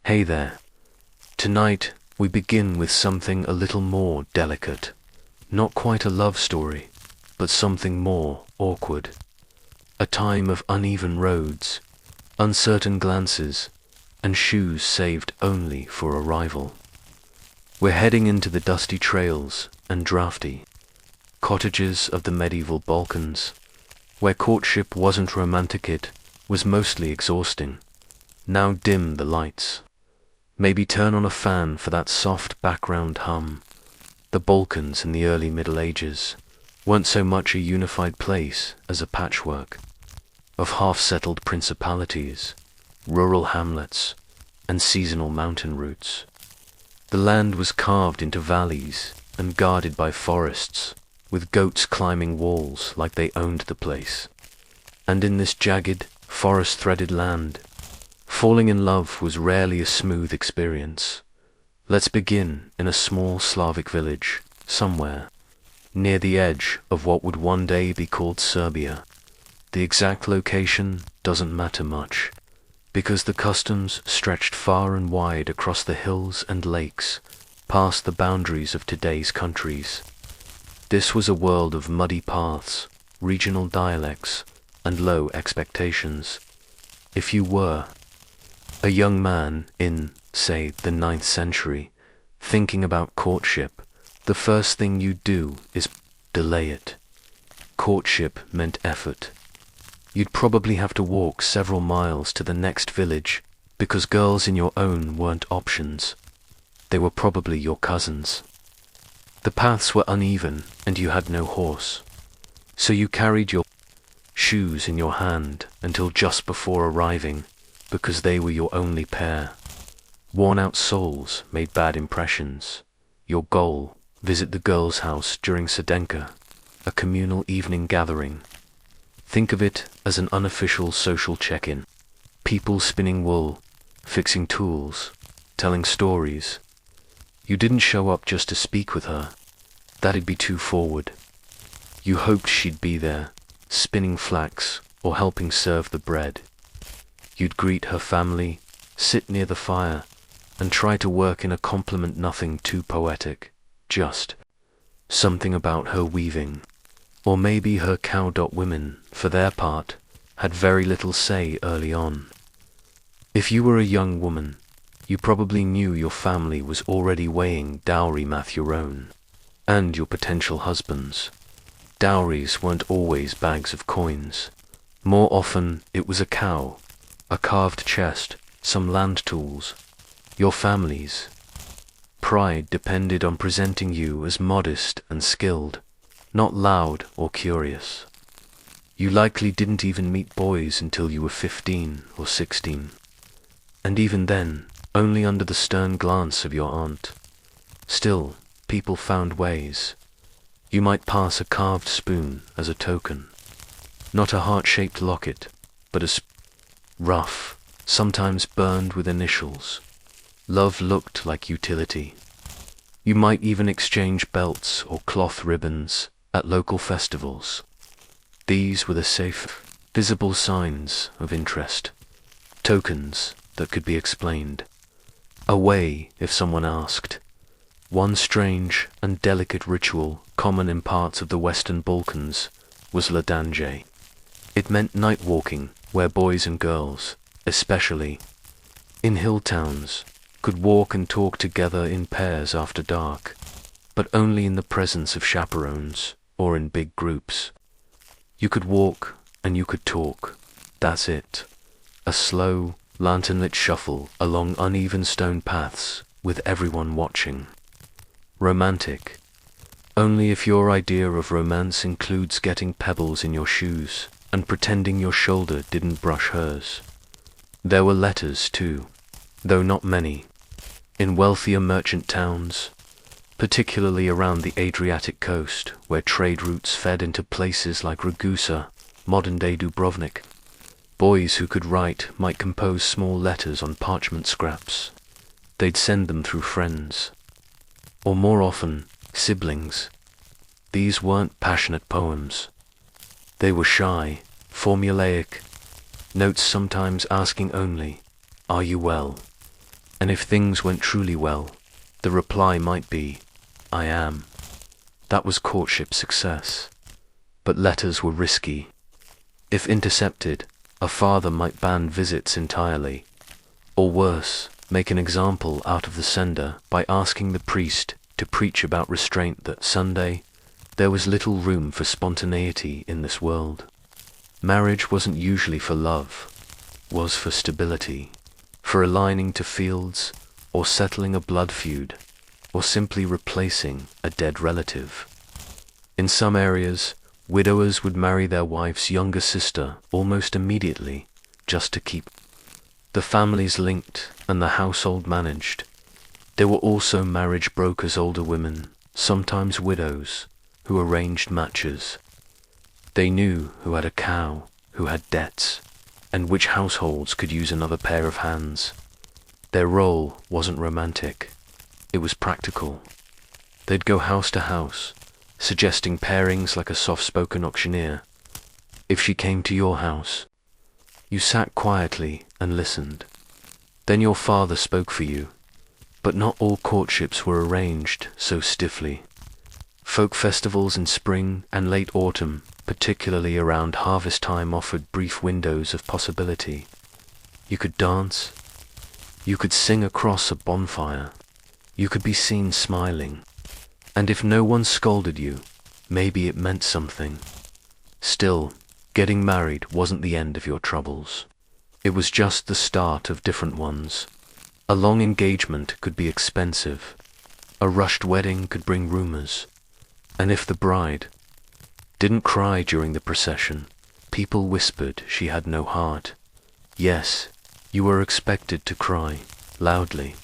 Hey there. Tonight, we begin with something a little more delicate. Not quite a love story, but something more awkward. A time of uneven roads, uncertain glances, and shoes saved only for arrival. We're heading into the dusty trails and drafty cottages of the medieval Balkans, where courtship wasn't romantic, it was mostly exhausting. Now dim the lights. Maybe turn on a fan for that soft background hum. The Balkans in the early Middle Ages weren't so much a unified place as a patchwork of half-settled principalities, rural hamlets, and seasonal mountain routes. The land was carved into valleys and guarded by forests, with goats climbing walls like they owned the place. And in this jagged, forest-threaded land, falling in love was rarely a smooth experience. Let's begin in a small Slavic village, somewhere near the edge of what would one day be called Serbia. The exact location doesn't matter much, because the customs stretched far and wide across the hills and lakes, past the boundaries of today's countries. This was a world of muddy paths, regional dialects, and low expectations. If you were a young man in, say, the 9th century, thinking about courtship, the first thing you'd do is delay it. Courtship meant effort. You'd probably have to walk several miles to the next village, because girls in your own weren't options. They were probably your cousins. The paths were uneven, and you had no horse. So you carried your shoes in your hand until just before arriving, because they were your only pair. Worn-out soles made bad impressions. Your goal: visit the girl's house during Sedenka, a communal evening gathering. Think of it as an unofficial social check-in. People spinning wool, fixing tools, telling stories. You didn't show up just to speak with her. That'd be too forward. You hoped she'd be there, spinning flax or helping serve the bread. You'd greet her family, sit near the fire, and try to work in a compliment nothing too poetic, just something about her weaving. Or maybe her cow-dot women, for their part, had very little say early on. If you were a young woman, you probably knew your family was already weighing dowry math your own, and your potential husband's. Dowries weren't always bags of coins. More often it was a cow, a carved chest, some land tools. Your family's pride depended on presenting you as modest and skilled, not loud or curious. You likely didn't even meet boys until you were 15 or 16. And even then, only under the stern glance of your aunt. Still, people found ways. You might pass a carved spoon as a token. Not a heart-shaped locket, but a rough, sometimes burned with initials. Love looked like utility. You might even exchange belts or cloth ribbons at local festivals. These were the safe, visible signs of interest, tokens that could be explained. A way if someone asked. One strange and delicate ritual common in parts of the Western Balkans was ladanje. It meant night walking, where boys and girls, especially in hill towns, could walk and talk together in pairs after dark, but only in the presence of chaperones or in big groups. You could walk and you could talk. That's it. A slow, lantern-lit shuffle along uneven stone paths with everyone watching. Romantic. Only if your idea of romance includes getting pebbles in your shoes and pretending your shoulder didn't brush hers. There were letters too, though not many. In wealthier merchant towns, particularly around the Adriatic coast, where trade routes fed into places like Ragusa, modern-day Dubrovnik, boys who could write might compose small letters on parchment scraps. They'd send them through friends, or more often, siblings. These weren't passionate poems. They were shy, formulaic, notes sometimes asking only, "Are you well?" And if things went truly well, the reply might be, "I am." That was courtship success. But letters were risky. If intercepted, a father might ban visits entirely, or worse, make an example out of the sender by asking the priest to preach about restraint that Sunday. There was little room for spontaneity in this world. Marriage wasn't usually for love, was for stability, for aligning to fields, or settling a blood feud, or simply replacing a dead relative. In some areas, widowers would marry their wife's younger sister almost immediately, just to keep the families linked and the household managed. There were also marriage brokers, older women, sometimes widows, who arranged matches. They knew who had a cow, who had debts, and which households could use another pair of hands. Their role wasn't romantic, it was practical. They'd go house to house, suggesting pairings like a soft-spoken auctioneer. If she came to your house, you sat quietly and listened. Then your father spoke for you. But not all courtships were arranged so stiffly. Folk festivals in spring and late autumn, particularly around harvest time, offered brief windows of possibility. You could dance, you could sing across a bonfire, you could be seen smiling. And if no one scolded you, maybe it meant something. Still, getting married wasn't the end of your troubles. It was just the start of different ones. A long engagement could be expensive. A rushed wedding could bring rumors. And if the bride didn't cry during the procession, people whispered she had no heart. Yes, you were expected to cry, loudly.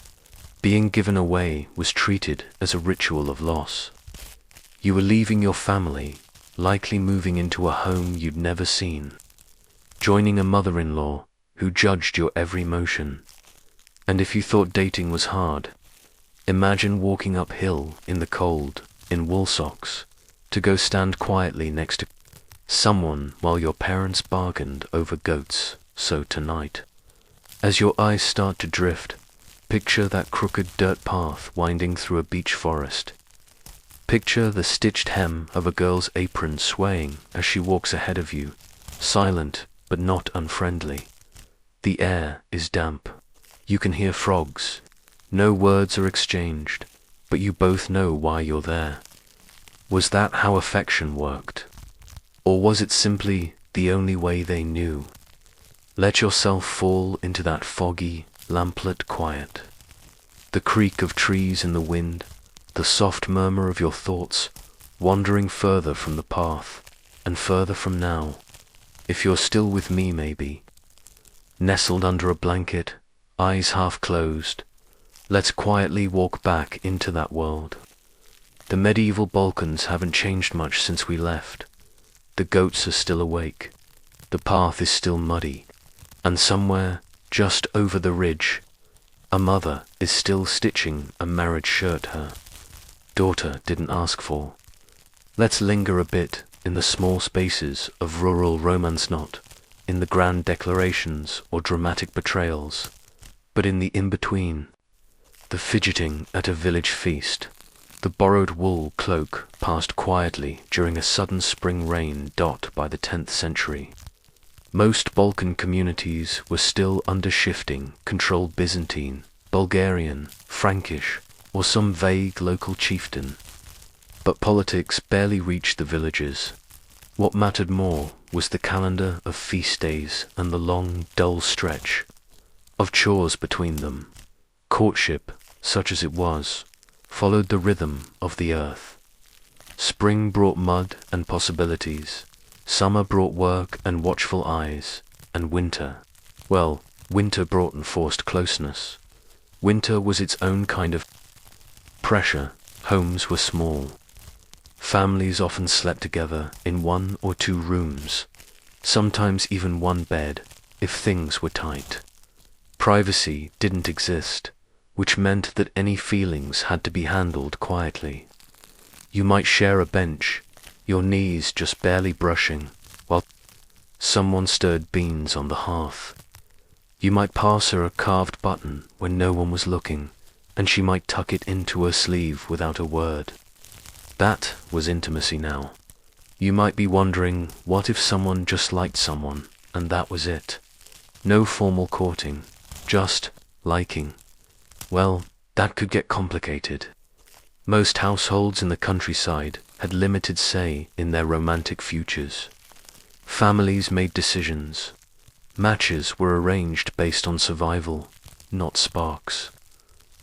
Being given away was treated as a ritual of loss. You were leaving your family, likely moving into a home you'd never seen, joining a mother-in-law who judged your every motion. And if you thought dating was hard, imagine walking uphill in the cold, in wool socks, to go stand quietly next to someone while your parents bargained over goats. So tonight, as your eyes start to drift, picture that crooked dirt path winding through a beech forest. Picture the stitched hem of a girl's apron swaying as she walks ahead of you, silent but not unfriendly. The air is damp. You can hear frogs. No words are exchanged, but you both know why you're there. Was that how affection worked? Or was it simply the only way they knew? Let yourself fall into that foggy, lamplit quiet. The creak of trees in the wind, the soft murmur of your thoughts, wandering further from the path, and further from now. If you're still with me, maybe. Nestled under a blanket, eyes half closed, let's quietly walk back into that world. The medieval Balkans haven't changed much since we left. The goats are still awake, the path is still muddy, and somewhere, just over the ridge, a mother is still stitching a marriage shirt her daughter didn't ask for. Let's linger a bit in the small spaces of rural romance, not in the grand declarations or dramatic betrayals, but in the in-between. The fidgeting at a village feast, the borrowed wool cloak passed quietly during a sudden spring rain. By the 10th century, most Balkan communities were still under shifting, controlled Byzantine, Bulgarian, Frankish, or some vague local chieftain. But politics barely reached the villages. What mattered more was the calendar of feast days and the long, dull stretch of chores between them. Courtship, such as it was, followed the rhythm of the earth. Spring brought mud and possibilities. Summer brought work and watchful eyes. And winter, well, winter brought enforced closeness. Winter was its own kind of pressure. Homes were small. Families often slept together in 1 or 2 rooms, sometimes even one bed, if things were tight. Privacy didn't exist, which meant that any feelings had to be handled quietly. You might share a bench, your knees just barely brushing, while someone stirred beans on the hearth. You might pass her a carved button when no one was looking, and she might tuck it into her sleeve without a word. That was intimacy now. You might be wondering, what if someone just liked someone, and that was it? No formal courting, just liking. Well, that could get complicated. Most households in the countryside had limited say in their romantic futures. Families made decisions. Matches were arranged based on survival, not sparks.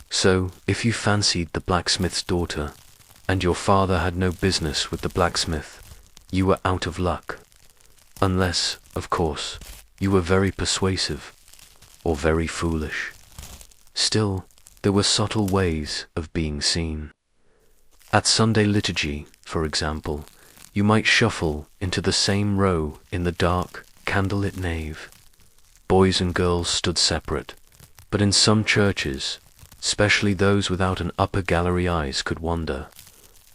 So, if you fancied the blacksmith's daughter, and your father had no business with the blacksmith, you were out of luck. Unless, of course, you were very persuasive, or very foolish. Still, there were subtle ways of being seen. At Sunday liturgy, for example, you might shuffle into the same row in the dark, candlelit nave. Boys and girls stood separate, but in some churches, especially those without an upper gallery, eyes could wander.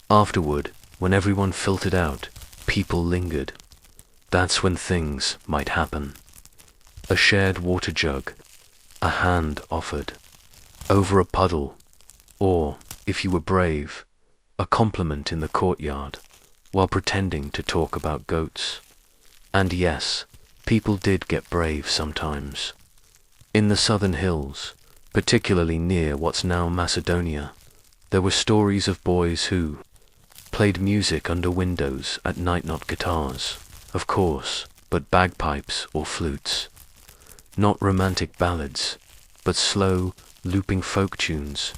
Afterward, when everyone filtered out, people lingered. That's when things might happen. A shared water jug, a hand offered, over a puddle, or, if you were brave, a compliment in the courtyard, while pretending to talk about goats. And yes, people did get brave sometimes. In the southern hills, particularly near what's now Macedonia, there were stories of boys who played music under windows at night, not guitars, of course, but bagpipes or flutes. Not romantic ballads, but slow, looping folk tunes,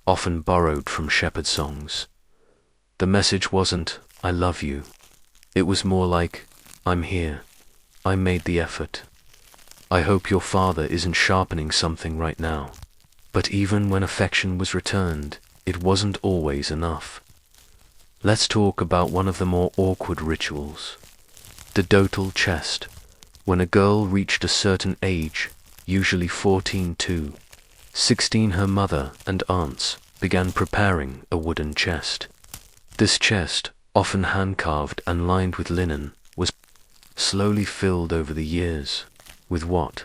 often borrowed from shepherd songs. The message wasn't, "I love you." It was more like, "I'm here. I made the effort. I hope your father isn't sharpening something right now." But even when affection was returned, it wasn't always enough. Let's talk about one of the more awkward rituals. The dotal chest. When a girl reached a certain age, usually 14 to 16, her mother and aunts began preparing a wooden chest. This chest, often hand-carved and lined with linen, was slowly filled over the years with what?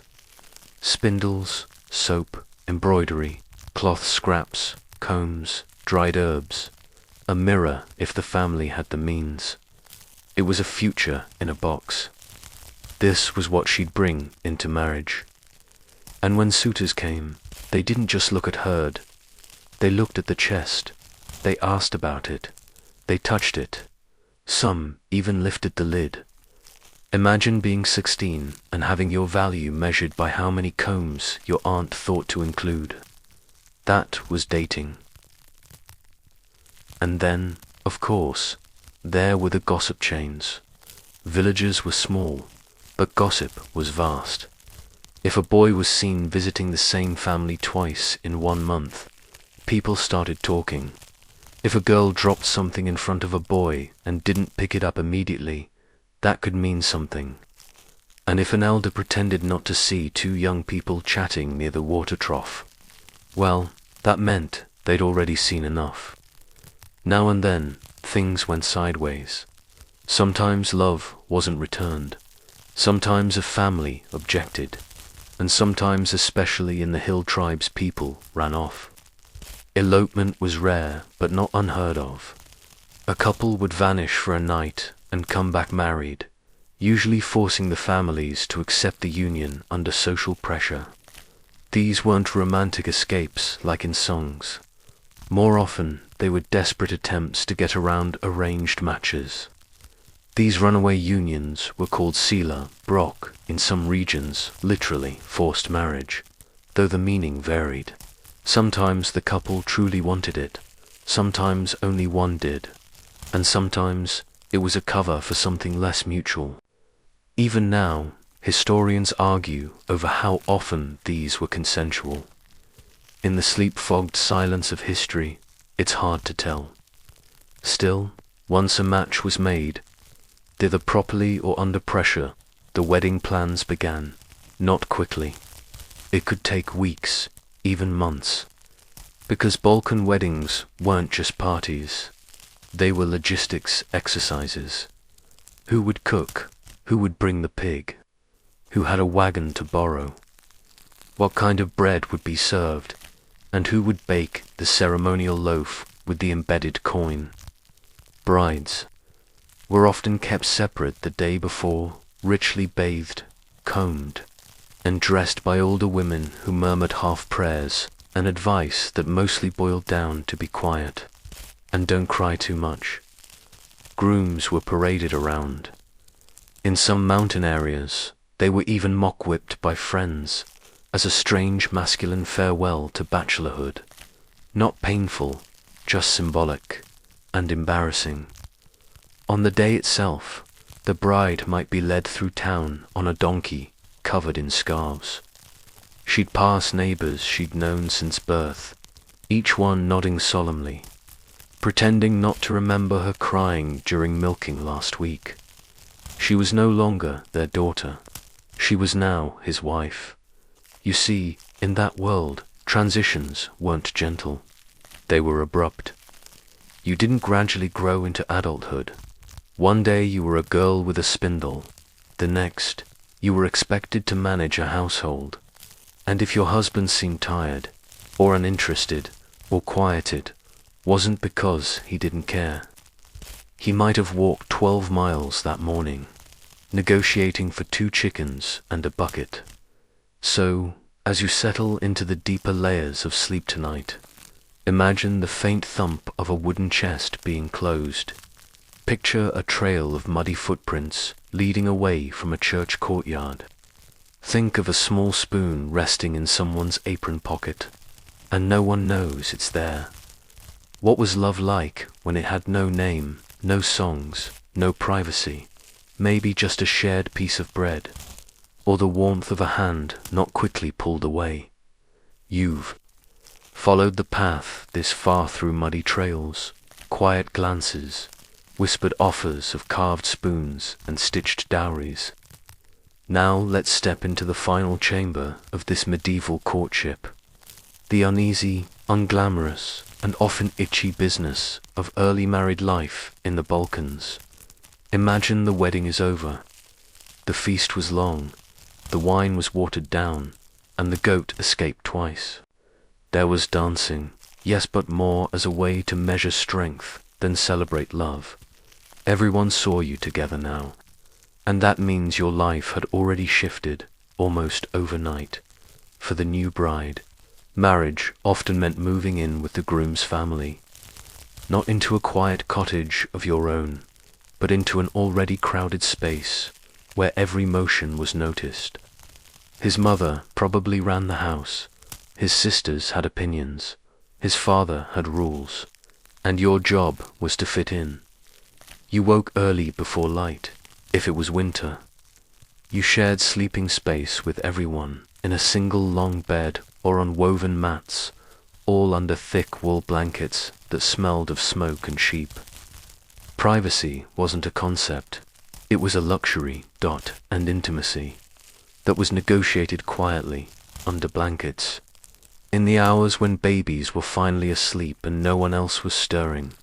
Spindles, soap, embroidery, cloth scraps, combs, dried herbs, a mirror if the family had the means. It was a future in a box. This was what she'd bring into marriage. And when suitors came, they didn't just look at her. They looked at the chest. They asked about it. They touched it. Some even lifted the lid. Imagine being 16 and having your value measured by how many combs your aunt thought to include. That was dating. And then, of course, there were the gossip chains. Villages were small, but gossip was vast. If a boy was seen visiting the same family twice in 1 month, people started talking. If a girl dropped something in front of a boy and didn't pick it up immediately, that could mean something. And if an elder pretended not to see 2 young people chatting near the water trough, well, that meant they'd already seen enough. Now and then, things went sideways. Sometimes love wasn't returned. Sometimes a family objected. And sometimes, especially in the hill tribes, people ran off. Elopement was rare, but not unheard of. A couple would vanish for a night and come back married, usually forcing the families to accept the union under social pressure. These weren't romantic escapes like in songs. More often, they were desperate attempts to get around arranged matches. These runaway unions were called sila, brok, in some regions, literally forced marriage, though the meaning varied. Sometimes the couple truly wanted it, sometimes only one did, and sometimes it was a cover for something less mutual. Even now, historians argue over how often these were consensual. In the sleep-fogged silence of history, it's hard to tell. Still, once a match was made, either properly or under pressure, the wedding plans began, not quickly. It could take weeks, even months, because Balkan weddings weren't just parties. They were logistics exercises. Who would cook? Who would bring the pig? Who had a wagon to borrow? What kind of bread would be served, and who would bake the ceremonial loaf with the embedded coin. Brides were often kept separate the day before, richly bathed, combed, and dressed by older women who murmured half prayers and advice that mostly boiled down to be quiet and don't cry too much. Grooms were paraded around. In some mountain areas, they were even mock-whipped by friends as a strange masculine farewell to bachelorhood. Not painful, just symbolic and embarrassing. On the day itself, the bride might be led through town on a donkey covered in scarves. She'd pass neighbors she'd known since birth, each one nodding solemnly, pretending not to remember her crying during milking last week. She was no longer their daughter. She was now his wife. You see, in that world, transitions weren't gentle. They were abrupt. You didn't gradually grow into adulthood. One day you were a girl with a spindle. The next, you were expected to manage a household. And if your husband seemed tired, or uninterested, or quieted, wasn't because he didn't care. He might have walked 12 miles that morning, negotiating for 2 chickens and a bucket. So, as you settle into the deeper layers of sleep tonight, imagine the faint thump of a wooden chest being closed. Picture a trail of muddy footprints leading away from a church courtyard. Think of a small spoon resting in someone's apron pocket, and no one knows it's there. What was love like when it had no name, no songs, no privacy, maybe just a shared piece of bread, or the warmth of a hand not quickly pulled away? You've followed the path this far through muddy trails, quiet glances, whispered offers of carved spoons and stitched dowries. Now let's step into the final chamber of this medieval courtship, the uneasy, unglamorous, and often itchy business of early married life in the Balkans. Imagine the wedding is over. The feast was long, the wine was watered down, and the goat escaped twice. There was dancing, yes, but more as a way to measure strength than celebrate love. Everyone saw you together now, and that means your life had already shifted, almost overnight. For the new bride, marriage often meant moving in with the groom's family, not into a quiet cottage of your own, but into an already crowded space where every motion was noticed. His mother probably ran the house, his sisters had opinions, his father had rules, and your job was to fit in. You woke early before light, if it was winter. You shared sleeping space with everyone in a single long bed or on woven mats, all under thick wool blankets that smelled of smoke and sheep. Privacy wasn't a concept, it was a luxury, and intimacy that was negotiated quietly under blankets. In the hours when babies were finally asleep and no one else was stirring.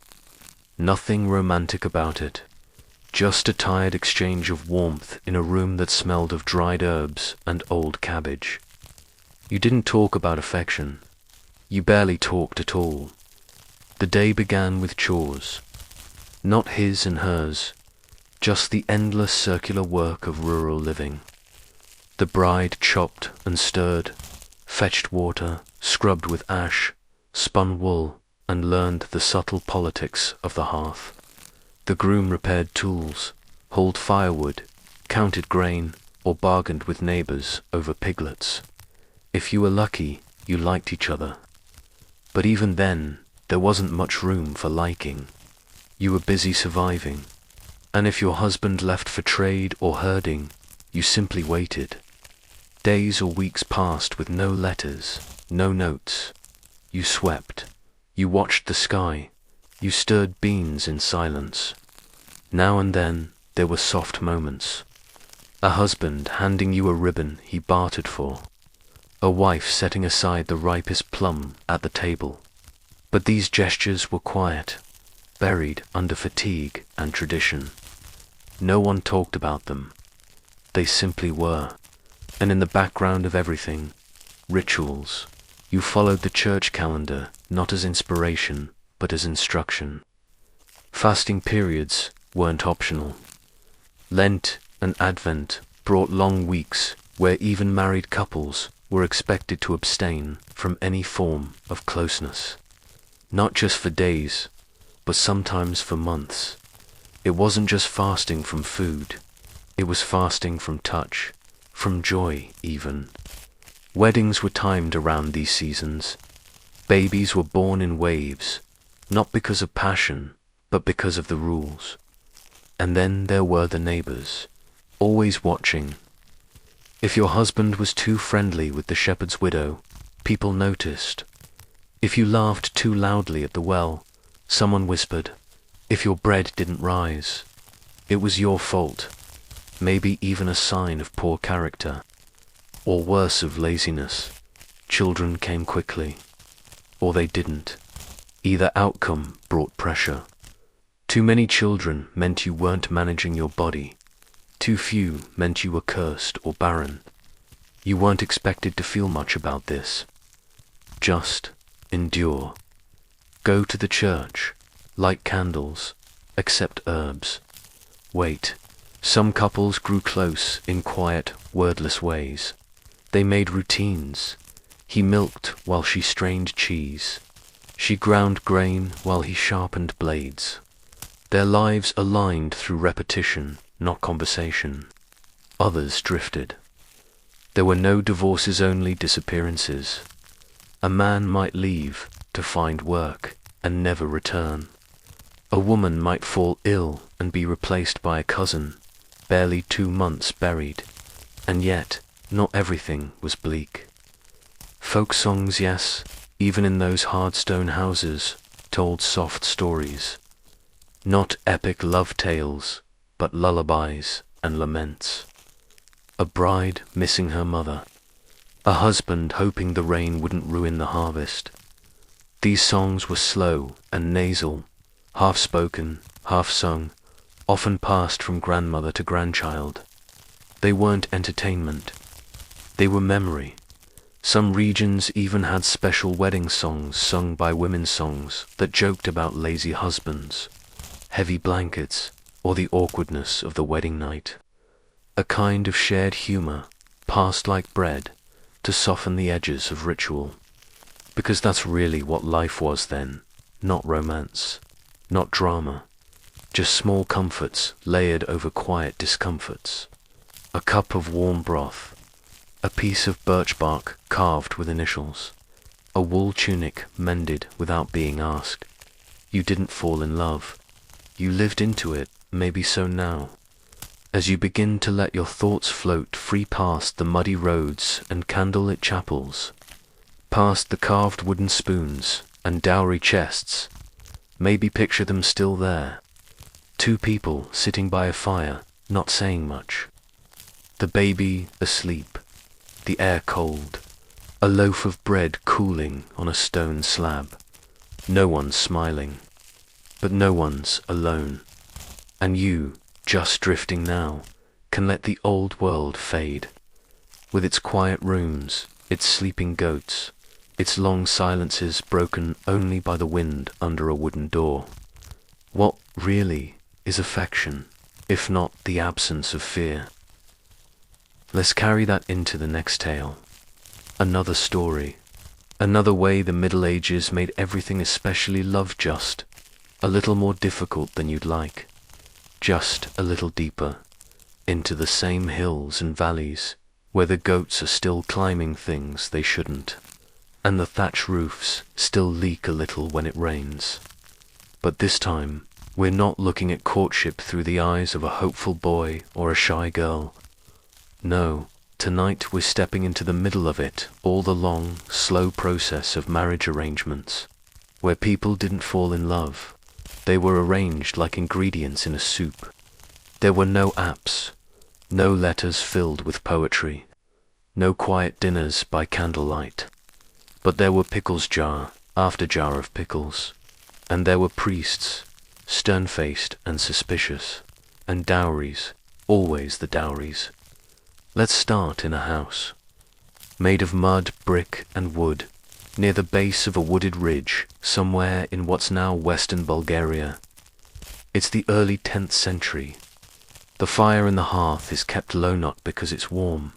Nothing romantic about it, just a tired exchange of warmth in a room that smelled of dried herbs and old cabbage. You didn't talk about affection. You barely talked at all. The day began with chores. Not his and hers, just the endless circular work of rural living. The bride chopped and stirred, fetched water, scrubbed with ash, spun wool, and learned the subtle politics of the hearth. The groom repaired tools, hauled firewood, counted grain, or bargained with neighbors over piglets. If you were lucky, you liked each other. But even then, there wasn't much room for liking. You were busy surviving, and if your husband left for trade or herding, you simply waited. Days or weeks passed with no letters, no notes. You swept. You watched the sky. You stirred beans in silence. Now and then, there were soft moments. A husband handing you a ribbon he bartered for. A wife setting aside the ripest plum at the table. But these gestures were quiet, buried under fatigue and tradition. No one talked about them. They simply were. And in the background of everything, rituals. You followed the church calendar, not as inspiration, but as instruction. Fasting periods weren't optional. Lent and Advent brought long weeks where even married couples were expected to abstain from any form of closeness. Not just for days, but sometimes for months. It wasn't just fasting from food. It was fasting from touch, from joy even. Weddings were timed around these seasons. Babies were born in waves, not because of passion, but because of the rules. And then there were the neighbors, always watching. If your husband was too friendly with the shepherd's widow, people noticed. If you laughed too loudly at the well, someone whispered. If your bread didn't rise, it was your fault, maybe even a sign of poor character, or worse, of laziness. Children came quickly, or they didn't. Either outcome brought pressure. Too many children meant you weren't managing your body. Too few meant you were cursed or barren. You weren't expected to feel much about this. Just endure. Go to the church, light candles, accept herbs. Wait. Some couples grew close in quiet, wordless ways. They made routines. He milked while she strained cheese. She ground grain while he sharpened blades. Their lives aligned through repetition, not conversation. Others drifted. There were no divorces, only disappearances. A man might leave to find work and never return. A woman might fall ill and be replaced by a cousin, barely 2 months buried. And yet, not everything was bleak. Folk songs, yes, even in those hard stone houses, told soft stories. Not epic love tales, but lullabies and laments. A bride missing her mother. A husband hoping the rain wouldn't ruin the harvest. These songs were slow and nasal, half-spoken, half-sung, often passed from grandmother to grandchild. They weren't entertainment. They were memory. Some regions even had special wedding songs sung by women's songs that joked about lazy husbands, heavy blankets, or the awkwardness of the wedding night. A kind of shared humor, passed like bread, to soften the edges of ritual. Because that's really what life was then, not romance, not drama, just small comforts layered over quiet discomforts. A cup of warm broth, a piece of birch bark carved with initials, a wool tunic mended without being asked. You didn't fall in love. You lived into it, maybe so now. As you begin to let your thoughts float free past the muddy roads and candlelit chapels, past the carved wooden spoons and dowry chests, maybe picture them still there. 2 people sitting by a fire, not saying much. The baby asleep, the air cold, a loaf of bread cooling on a stone slab. No one's smiling, but no one's alone. And you, just drifting now, can let the old world fade, with its quiet rooms, its sleeping goats, its long silences broken only by the wind under a wooden door. What really is affection, if not the absence of fear? Let's carry that into the next tale. Another story. Another way the Middle Ages made everything, especially love, just a little more difficult than you'd like. Just a little deeper, into the same hills and valleys where the goats are still climbing things they shouldn't, and the thatch roofs still leak a little when it rains. But this time, we're not looking at courtship through the eyes of a hopeful boy or a shy girl. No, tonight we're stepping into the middle of it, all the long, slow process of marriage arrangements, where people didn't fall in love. They were arranged like ingredients in a soup. There were no apps, no letters filled with poetry, no quiet dinners by candlelight. But there were pickles jar after jar of pickles, and there were priests, stern-faced and suspicious, and dowries, always the dowries. Let's start in a house. made of mud, brick, and wood, near the base of a wooded ridge somewhere in what's now western Bulgaria. It's the early 10th century. The fire in the hearth is kept low not because it's warm,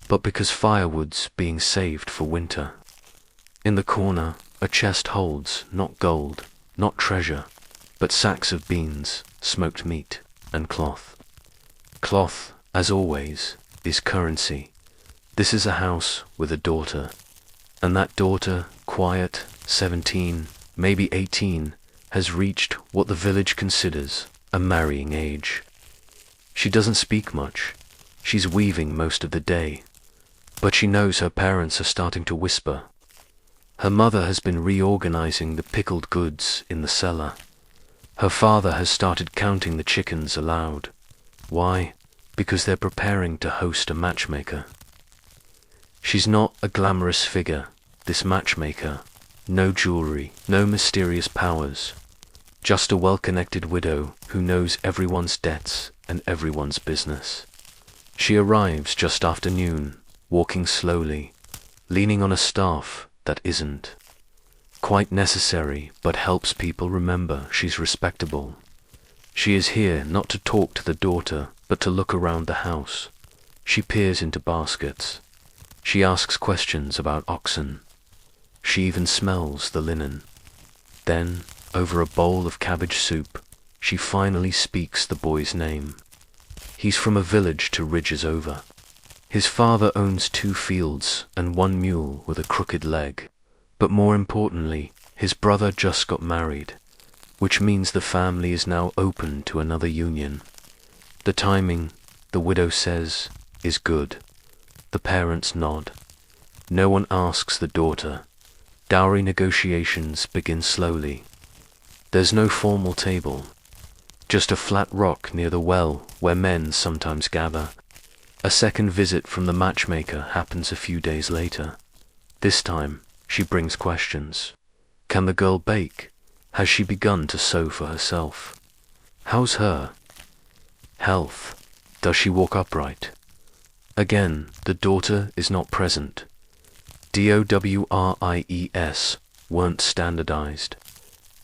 but because firewood's being saved for winter. In the corner, a chest holds not gold, not treasure, but sacks of beans, smoked meat, and cloth. Cloth, as always, is currency. This is a house with a daughter, and that daughter, quiet, 17, maybe 18, has reached what the village considers a marrying age. She doesn't speak much. She's weaving most of the day, but she knows her parents are starting to whisper. Her mother has been reorganizing the pickled goods in the cellar. Her father has started counting the chickens aloud. Why? Because they're preparing to host a matchmaker. She's not a glamorous figure, this matchmaker. No jewelry, no mysterious powers. Just a well-connected widow who knows everyone's debts and everyone's business. She arrives just after noon, walking slowly, leaning on a staff that isn't quite necessary but helps people remember she's respectable. She is here not to talk to the daughter, but to look around the house. She peers into baskets. She asks questions about oxen. She even smells the linen. Then, over a bowl of cabbage soup, she finally speaks the boy's name. He's from a village 2 ridges over. His father owns 2 fields and 1 mule with a crooked leg. But more importantly, his brother just got married, which means the family is now open to another union. The timing, the widow says, is good. The parents nod. No one asks the daughter. Dowry negotiations begin slowly. There's no formal table, just a flat rock near the well where men sometimes gather. A second visit from the matchmaker happens a few days later. This time, she brings questions. Can the girl bake? Has she begun to sew for herself? How's her health? Does she walk upright? Again, the daughter is not present. DOWRIES weren't standardized.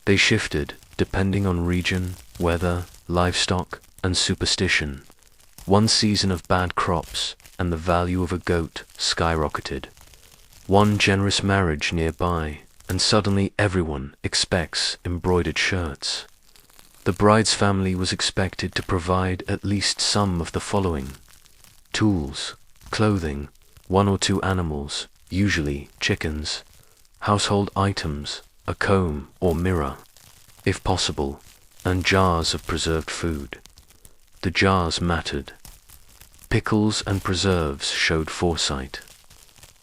They shifted depending on region, weather, livestock, and superstition. One season of bad crops, and the value of a goat skyrocketed. One generous marriage nearby, and suddenly everyone expects embroidered shirts. The bride's family was expected to provide at least some of the following: tools, clothing, 1 or 2 animals, usually chickens, household items, a comb or mirror, if possible, and jars of preserved food. The jars mattered. Pickles and preserves showed foresight.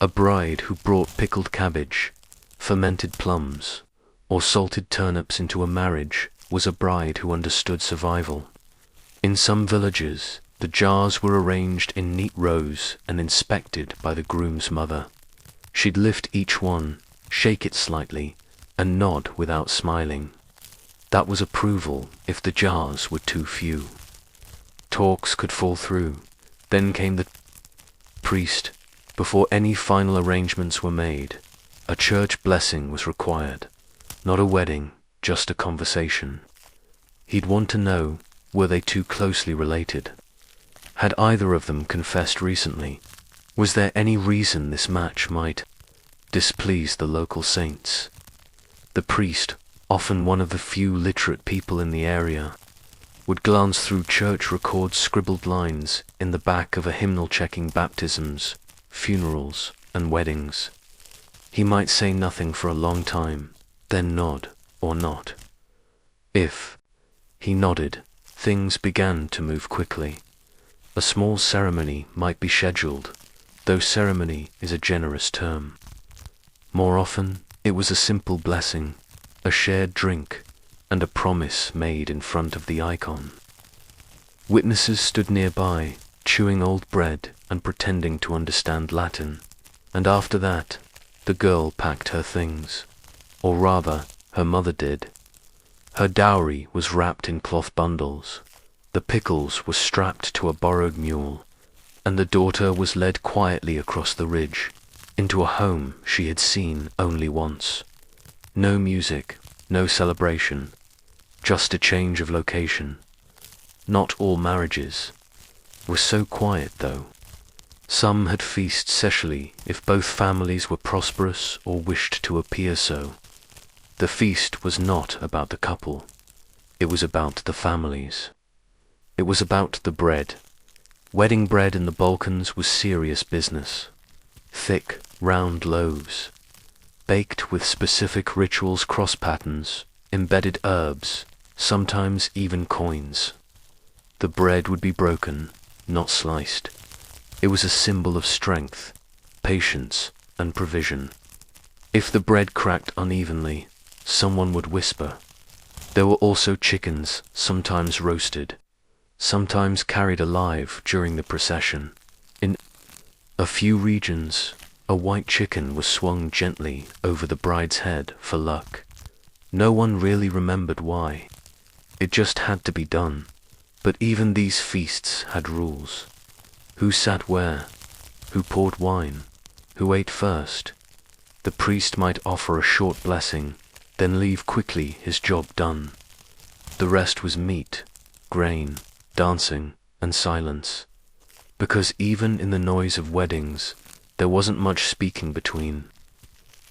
A bride who brought pickled cabbage, fermented plums, or salted turnips into a marriage was a bride who understood survival. In some villages, the jars were arranged in neat rows and inspected by the groom's mother. She'd lift each one, shake it slightly, and nod without smiling. That was approval if the jars were too few. Talks could fall through. Then came the priest. Before any final arrangements were made, a church blessing was required. Not a wedding, just a conversation. He'd want to know, were they too closely related? Had either of them confessed recently? Was there any reason this match might displease the local saints? The priest, often one of the few literate people in the area, would glance through church records, scribbled lines in the back of a hymnal checking baptisms, funerals, and weddings. He might say nothing for a long time, then nod, or not. If he nodded, things began to move quickly. A small ceremony might be scheduled, though ceremony is a generous term. More often, it was a simple blessing, a shared drink, and a promise made in front of the icon. Witnesses stood nearby, chewing old bread and pretending to understand Latin, and after that, the girl packed her things, or rather, her mother did. Her dowry was wrapped in cloth bundles, the pickles were strapped to a borrowed mule, and the daughter was led quietly across the ridge, into a home she had seen only once. No music, no celebration, just a change of location. Not all marriages were so quiet, though. Some had feasts sexually if both families were prosperous or wished to appear so. The feast was not about the couple. It was about the families. It was about the bread. Wedding bread in the Balkans was serious business. Thick, round loaves, baked with specific rituals, cross patterns, embedded herbs, sometimes even coins. The bread would be broken, not sliced. It was a symbol of strength, patience, and provision. If the bread cracked unevenly, someone would whisper. There were also chickens, sometimes roasted, sometimes carried alive during the procession. In a few regions, a white chicken was swung gently over the bride's head for luck. No one really remembered why. It just had to be done. But even these feasts had rules. Who sat where? Who poured wine? Who ate first? The priest might offer a short blessing, then leave quickly, his job done. The rest was meat, grain, dancing, and silence. Because even in the noise of weddings, there wasn't much speaking between.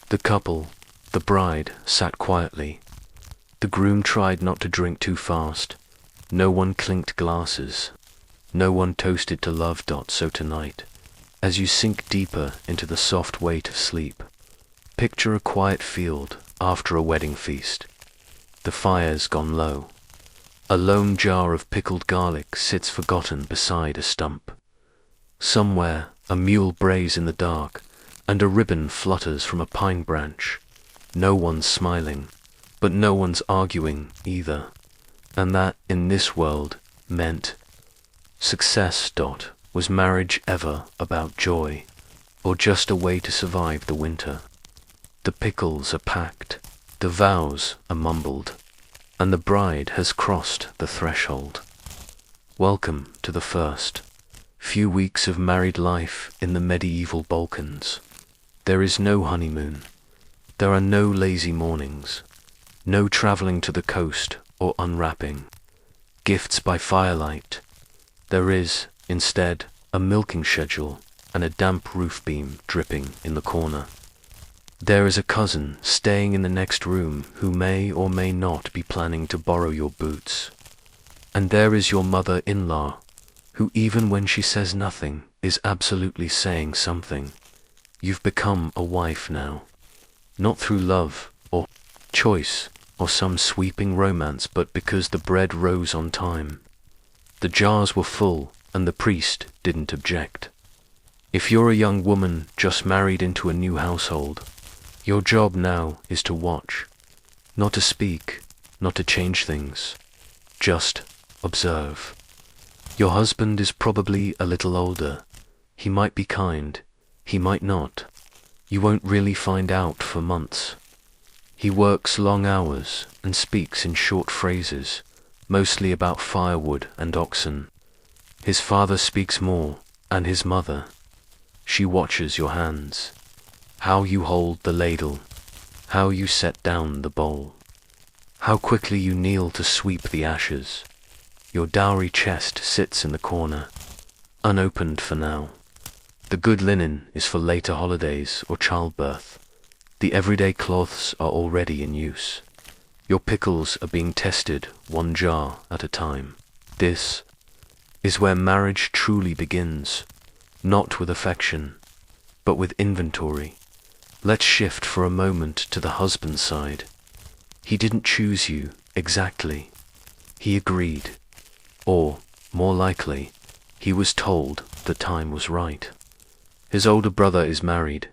The couple, the bride, sat quietly. The groom tried not to drink too fast. No one clinked glasses. No one toasted to love. So tonight, as you sink deeper into the soft weight of sleep, picture a quiet field after a wedding feast. The fire's gone low. A lone jar of pickled garlic sits forgotten beside a stump. Somewhere, a mule brays in the dark, and a ribbon flutters from a pine branch. No one's smiling, but no one's arguing either. And that, in this world, meant success. Was marriage ever about joy, or just a way to survive the winter? The pickles are packed, the vows are mumbled, and the bride has crossed the threshold. Welcome to the first few weeks of married life in the medieval Balkans. There is no honeymoon. There are no lazy mornings, no traveling to the coast or unwrapping gifts by firelight. There is, instead, a milking schedule and a damp roof beam dripping in the corner. There is a cousin staying in the next room who may or may not be planning to borrow your boots. And there is your mother-in-law, who even when she says nothing, is absolutely saying something. You've become a wife now, not through love or choice or some sweeping romance, but because the bread rose on time. The jars were full, and the priest didn't object. If you're a young woman just married into a new household, your job now is to watch, not to speak, not to change things, just observe. Your husband is probably a little older. He might be kind, he might not. You won't really find out for months. He works long hours and speaks in short phrases, mostly about firewood and oxen. His father speaks more, and his mother. She watches your hands, how you hold the ladle, how you set down the bowl, how quickly you kneel to sweep the ashes. Your dowry chest sits in the corner, unopened for now. The good linen is for later holidays or childbirth. The everyday cloths are already in use. Your pickles are being tested one jar at a time. This is where marriage truly begins, not with affection, but with inventory. Let's shift for a moment to the husband's side. He didn't choose you exactly. He agreed. Or, more likely, he was told the time was right. His older brother is married.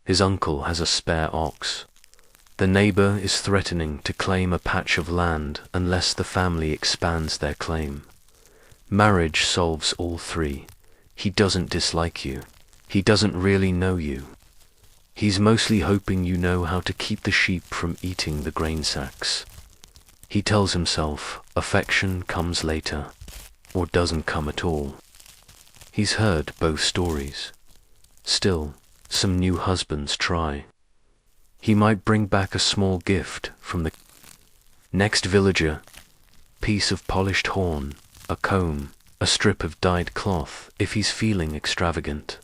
His uncle has a spare ox. The neighbor is threatening to claim a patch of land unless the family expands their claim. Marriage solves all three. He doesn't dislike you. He doesn't really know you. He's mostly hoping you know how to keep the sheep from eating the grain sacks. He tells himself affection comes later, or doesn't come at all. He's heard both stories. Still, some new husbands try. He might bring back a small gift from the next villager, piece of polished horn, a comb, a strip of dyed cloth, if he's feeling extravagant.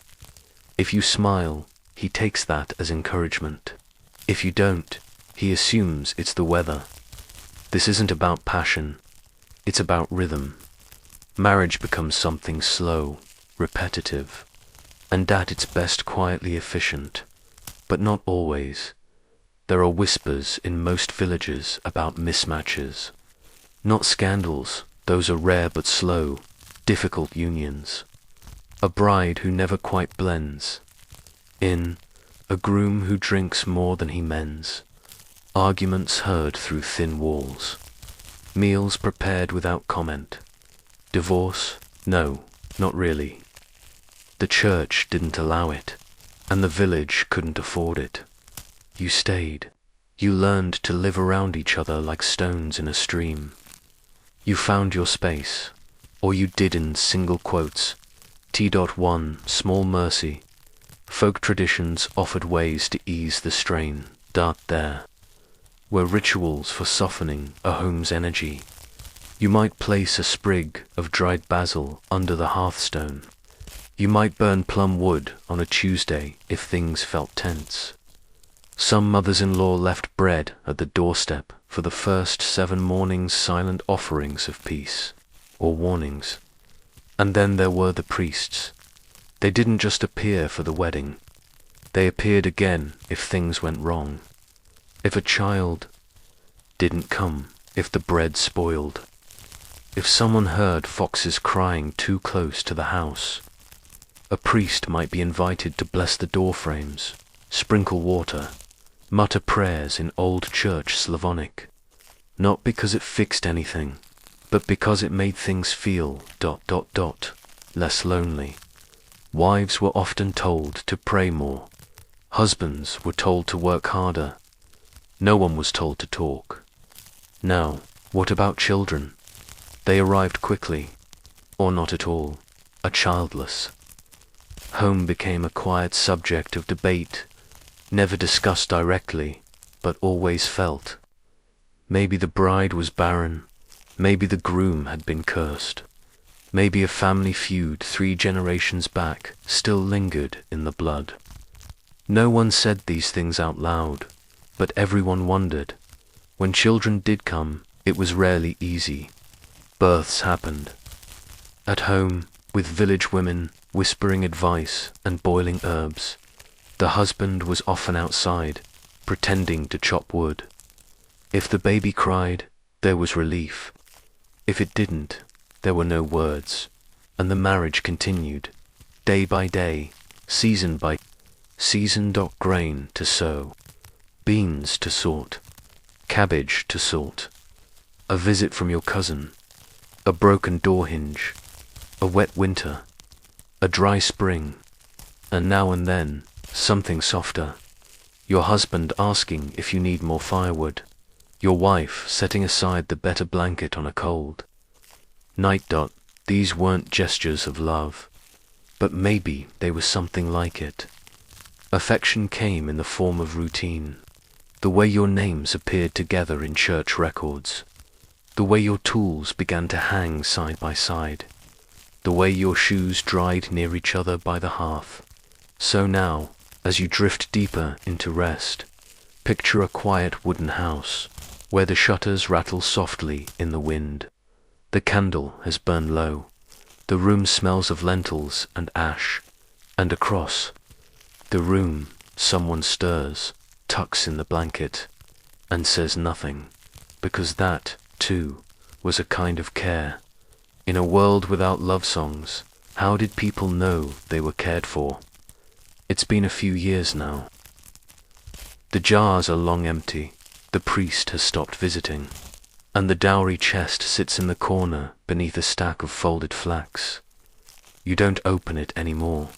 If you smile, he takes that as encouragement. If you don't, he assumes it's the weather. This isn't about passion, it's about rhythm. Marriage becomes something slow, repetitive, and at its best quietly efficient, but not always. There are whispers in most villages about mismatches. Not scandals, those are rare but slow, difficult unions. A bride who never quite blends in, a groom who drinks more than he mends, arguments heard through thin walls, meals prepared without comment. Divorce? No, not really. The church didn't allow it, and the village couldn't afford it. You stayed. You learned to live around each other like stones in a stream. You found your space, or you did in single quotes. T.1 Small mercy. Folk traditions offered ways to ease the strain. There were rituals for softening a home's energy. You might place a sprig of dried basil under the hearthstone. You might burn plum wood on a Tuesday if things felt tense. Some mothers-in-law left bread at the doorstep for the first 7 mornings, silent offerings of peace, or warnings. And then there were the priests. They didn't just appear for the wedding. They appeared again if things went wrong. If a child didn't come, if the bread spoiled, if someone heard foxes crying too close to the house. A priest might be invited to bless the doorframes, sprinkle water, mutter prayers in Old Church Slavonic, not because it fixed anything, but because it made things feel ... less lonely. Wives were often told to pray more. Husbands were told to work harder. No one was told to talk. Now, what about children? They arrived quickly, or not at all, are childless. Home became a quiet subject of debate, never discussed directly, but always felt. Maybe the bride was barren, maybe the groom had been cursed, maybe a family feud 3 generations back still lingered in the blood. No one said these things out loud, but everyone wondered. When children did come, it was rarely easy. Births happened. At home, with village women whispering advice and boiling herbs, the husband was often outside, pretending to chop wood. If the baby cried, there was relief. If it didn't, there were no words, and the marriage continued, day by day, season by season. Grain to sow, beans to sort, cabbage to salt, a visit from your cousin, a broken door hinge, a wet winter, a dry spring, and now and then, something softer. Your husband asking if you need more firewood, your wife setting aside the better blanket on a cold night. These weren't gestures of love, but maybe they were something like it. Affection came in the form of routine, the way your names appeared together in church records, the way your tools began to hang side by side, the way your shoes dried near each other by the hearth. So now, as you drift deeper into rest, picture a quiet wooden house, where the shutters rattle softly in the wind. The candle has burned low, the room smells of lentils and ash, and across the room someone stirs, tucks in the blanket, and says nothing, because that, too, was a kind of care. In a world without love songs, how did people know they were cared for? It's been a few years now. The jars are long empty, the priest has stopped visiting, and the dowry chest sits in the corner beneath a stack of folded flax. You don't open it anymore.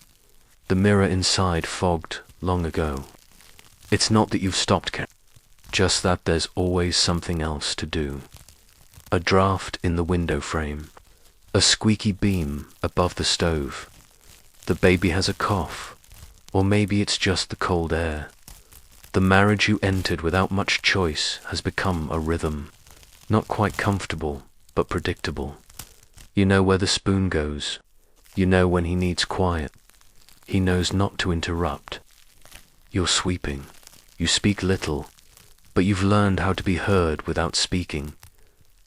The mirror inside fogged long ago. It's not that you've stopped caring, just that there's always something else to do. A draft in the window frame, a squeaky beam above the stove. The baby has a cough, Or maybe it's just the cold air. The marriage you entered without much choice has become a rhythm. Not quite comfortable, but predictable. You know where the spoon goes. You know when he needs quiet. He knows not to interrupt. You're sweeping. You speak little, but you've learned how to be heard without speaking.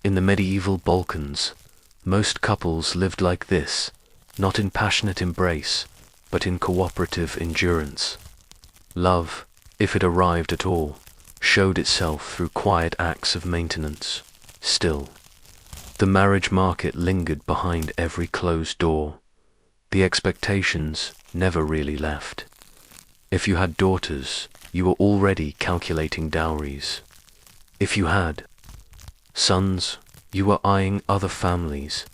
In the medieval Balkans, most couples lived like this, not in passionate embrace, but in cooperative endurance. Love, if it arrived at all, showed itself through quiet acts of maintenance. Still, the marriage market lingered behind every closed door. The expectations never really left. If you had daughters, you were already calculating dowries. If you had sons, you were eyeing other families,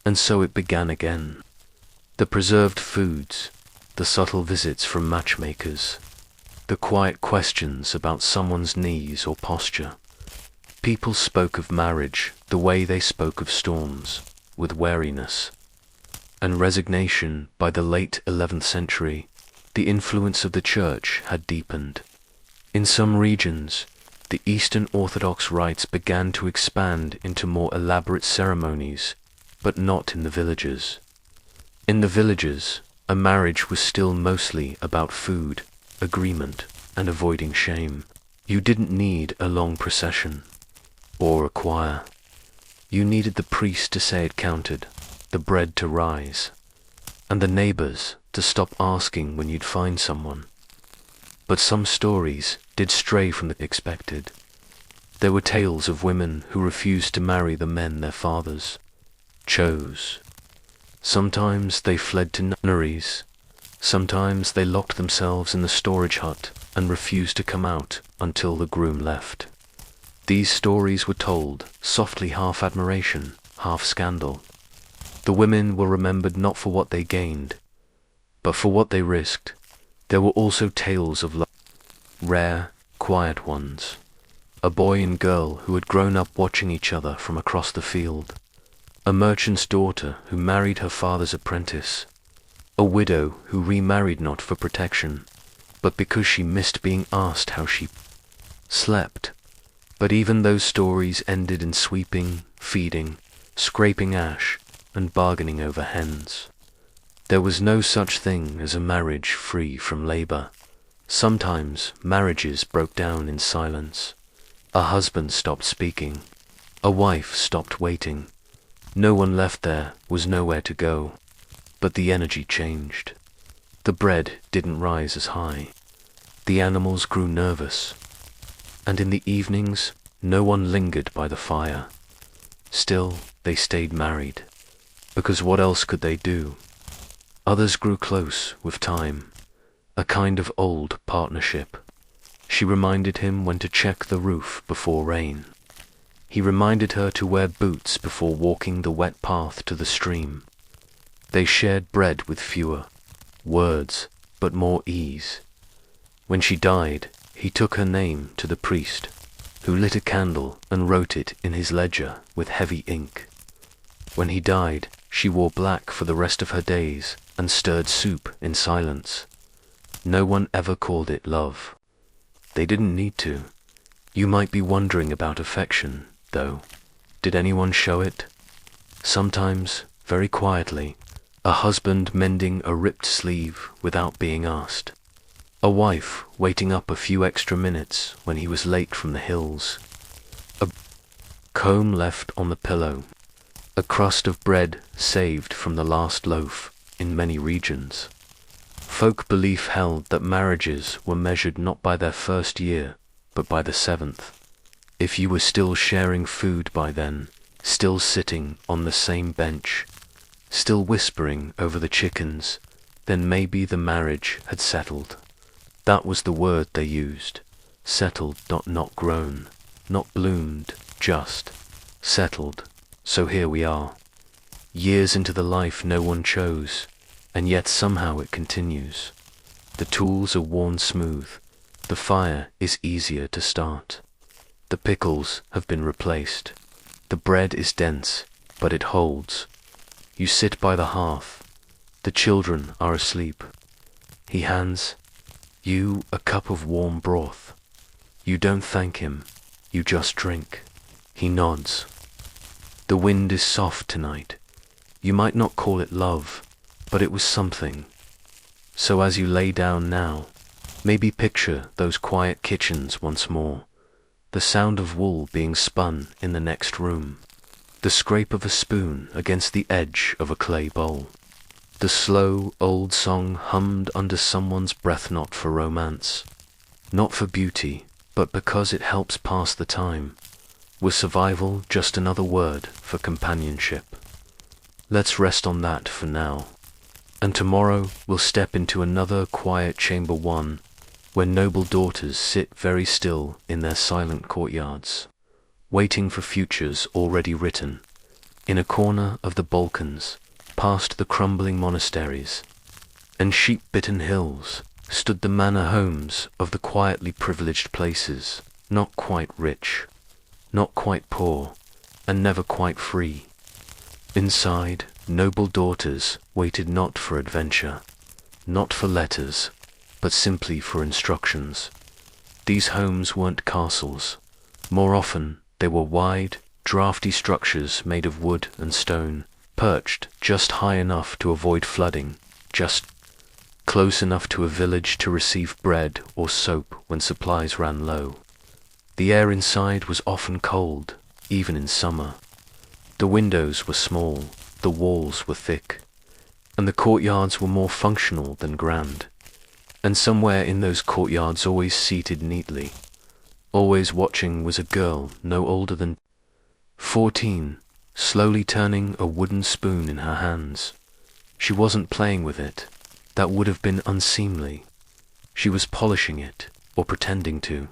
and so it began again. The preserved foods, the subtle visits from matchmakers, the quiet questions about someone's knees or posture. People spoke of marriage the way they spoke of storms, with wariness and resignation. By the late 11th century, the influence of the Church had deepened. In some regions, the Eastern Orthodox rites began to expand into more elaborate ceremonies, but not in the villages. In the villages, a marriage was still mostly about food, agreement, and avoiding shame. You didn't need a long procession or a choir. You needed the priest to say it counted, the bread to rise, and the neighbors to stop asking when you'd find someone. But some stories did stray from the expected. There were tales of women who refused to marry the men their fathers chose. Sometimes they fled to nunneries. Sometimes they locked themselves in the storage hut and refused to come out until the groom left. These stories were told, softly, half admiration, half scandal. The women were remembered not for what they gained, but for what they risked. There were also tales of love, rare, quiet ones. A boy and girl who had grown up watching each other from across the field. A merchant's daughter who married her father's apprentice. A widow who remarried not for protection, but because she missed being asked how she slept. But even those stories ended in sweeping, feeding, scraping ash, and bargaining over hens. There was no such thing as a marriage free from labor. Sometimes marriages broke down in silence. A husband stopped speaking. A wife stopped waiting. No one left there was nowhere to go. But the energy changed. The bread didn't rise as high. The animals grew nervous. And in the evenings, no one lingered by the fire. Still, they stayed married. Because what else could they do? Others grew close with time. A kind of old partnership. She reminded him when to check the roof before rain. He reminded her to wear boots before walking the wet path to the stream. They shared bread with fewer words, but more ease. When she died, he took her name to the priest, who lit a candle and wrote it in his ledger with heavy ink. When he died, she wore black for the rest of her days and stirred soup in silence. No one ever called it love. They didn't need to. You might be wondering about affection, though. Did anyone show it? Sometimes, very quietly, a husband mending a ripped sleeve without being asked. A wife waiting up a few extra minutes when he was late from the hills. A comb left on the pillow. A crust of bread saved from the last loaf in many regions. Folk belief held that marriages were measured not by their first year, but by the 7th. If you were still sharing food by then, still sitting on the same bench, still whispering over the chickens, then maybe the marriage had settled. That was the word they used. Settled, not grown, not bloomed, just settled. So here we are, years into the life no one chose, and yet somehow it continues. The tools are worn smooth, the fire is easier to start. The pickles have been replaced. The bread is dense, but it holds. You sit by the hearth. The children are asleep. He hands you a cup of warm broth. You don't thank him, you just drink. He nods. The wind is soft tonight. You might not call it love, but it was something. So as you lay down now, maybe picture those quiet kitchens once more, the sound of wool being spun in the next room, the scrape of a spoon against the edge of a clay bowl, the slow old song hummed under someone's breath, not for romance, not for beauty, but because it helps pass the time. Was survival just another word for companionship? Let's rest on that for now. And tomorrow we'll step into another quiet chamber, one where noble daughters sit very still in their silent courtyards, waiting for futures already written. In a corner of the Balkans, past the crumbling monasteries and sheep-bitten hills, stood the manor homes of the quietly privileged places, not quite rich, not quite poor, and never quite free. Inside, noble daughters waited not for adventure, not for letters, but simply for instructions. These homes weren't castles. More often, they were wide, drafty structures made of wood and stone, perched just high enough to avoid flooding, just close enough to a village to receive bread or soap when supplies ran low. The air inside was often cold, even in summer. The windows were small, the walls were thick, and the courtyards were more functional than grand. And somewhere in those courtyards, always seated neatly, always watching, was a girl no older than 14, slowly turning a wooden spoon in her hands. She wasn't playing with it. That would have been unseemly. She was polishing it, or pretending to.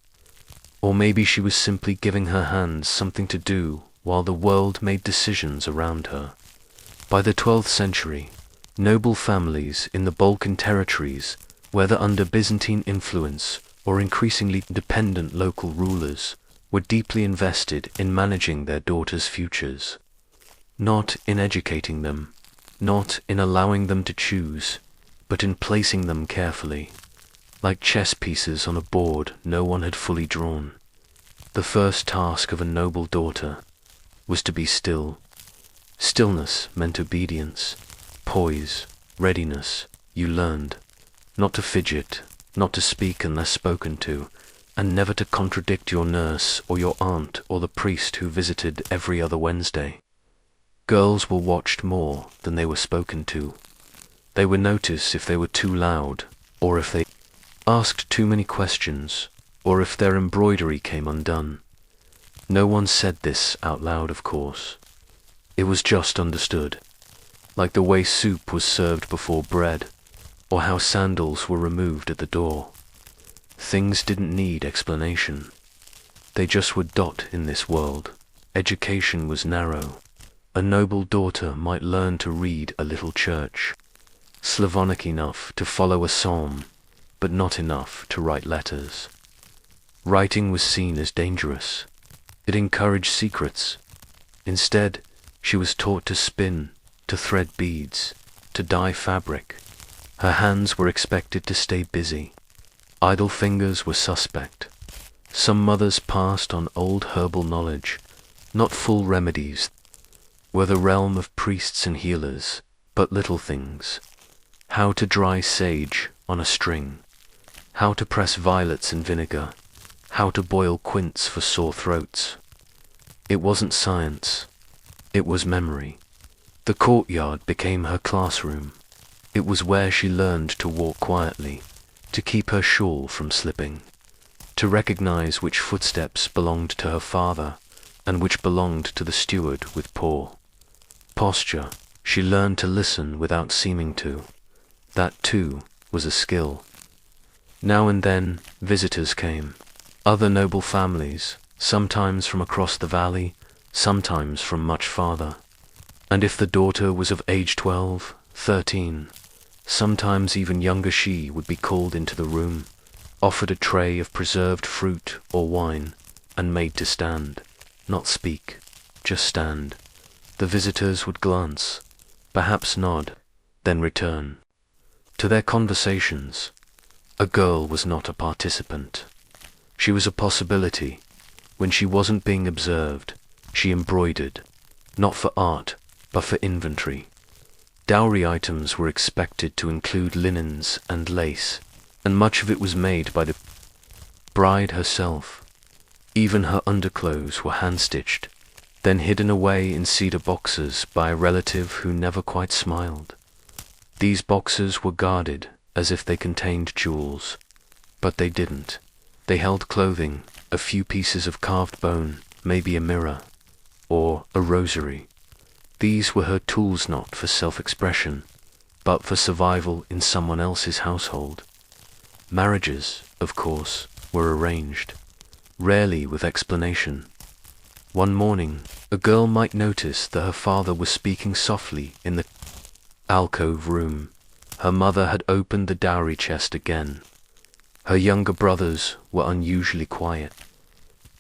Or maybe she was simply giving her hands something to do while the world made decisions around her. By the 12th century, noble families in the Balkan territories, whether under Byzantine influence or increasingly dependent local rulers, were deeply invested in managing their daughters' futures. Not in educating them, not in allowing them to choose, but in placing them carefully, like chess pieces on a board no one had fully drawn. The first task of a noble daughter was to be still. Stillness meant obedience, poise, readiness. You learned not to fidget, not to speak unless spoken to, and never to contradict your nurse or your aunt or the priest who visited every other Wednesday. Girls were watched more than they were spoken to. They were noticed if they were too loud, or if they asked too many questions, or if their embroidery came undone. No one said this out loud, of course. It was just understood, like the way soup was served before bread, or how sandals were removed at the door. Things didn't need explanation. They just were dot in this world. Education was narrow. A noble daughter might learn to read a little church, Slavonic enough to follow a psalm, but not enough to write letters. Writing was seen as dangerous. It encouraged secrets. Instead, she was taught to spin, to thread beads, to dye fabric. Her hands were expected to stay busy. Idle fingers were suspect. Some mothers passed on old herbal knowledge, not full remedies, were the realm of priests and healers, but little things. How to dry sage on a string, how to press violets in vinegar, how to boil quince for sore throats. It wasn't science, it was memory. The courtyard became her classroom. It was where she learned to walk quietly, to keep her shawl from slipping, to recognize which footsteps belonged to her father and which belonged to the steward with poor posture. She learned to listen without seeming to. That, too, was a skill. Now and then, visitors came. Other noble families, sometimes from across the valley, sometimes from much farther. And if the daughter was of age 12, 13, sometimes even younger, she would be called into the room, offered a tray of preserved fruit or wine, and made to stand. Not speak, just stand. The visitors would glance, perhaps nod, then return. To their conversations, a girl was not a participant. She was a possibility. When she wasn't being observed, she embroidered, not for art, but for inventory. Dowry items were expected to include linens and lace, and much of it was made by the bride herself. Even her underclothes were hand-stitched, then hidden away in cedar boxes by a relative who never quite smiled. These boxes were guarded as if they contained jewels, but they didn't. They held clothing, a few pieces of carved bone, maybe a mirror, or a rosary. These were her tools not for self-expression, but for survival in someone else's household. Marriages, of course, were arranged, rarely with explanation. One morning, a girl might notice that her father was speaking softly in the alcove room. Her mother had opened the dowry chest again. Her younger brothers were unusually quiet.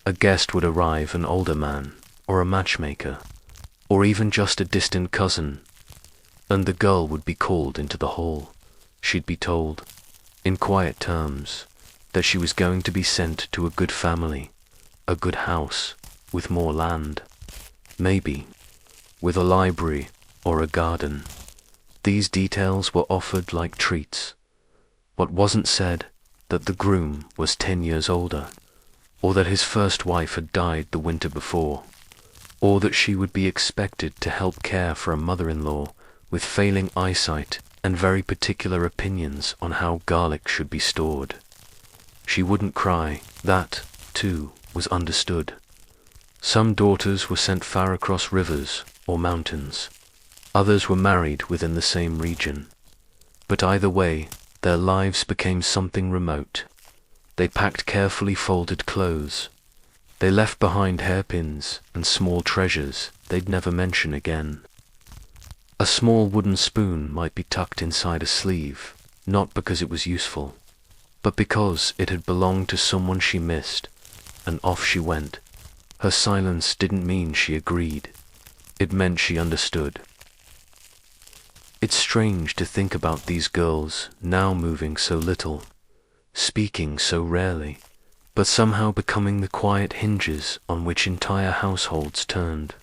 A guest would arrive, an older man, or a matchmaker, or even just a distant cousin, and the girl would be called into the hall. She'd be told, in quiet terms, that she was going to be sent to a good family, a good house, with more land, maybe with a library or a garden. These details were offered like treats. What wasn't said, that the groom was 10 years older, or that his first wife had died the winter before, or that she would be expected to help care for a mother-in-law with failing eyesight and very particular opinions on how garlic should be stored. She wouldn't cry. That, too, was understood. Some daughters were sent far across rivers or mountains. Others were married within the same region. But either way, their lives became something remote. They packed carefully folded clothes. They left behind hairpins and small treasures they'd never mention again. A small wooden spoon might be tucked inside a sleeve, not because it was useful, but because it had belonged to someone she missed, and off she went. Her silence didn't mean she agreed. It meant she understood. It's strange to think about these girls now moving so little, speaking so rarely, but somehow becoming the quiet hinges on which entire households turned.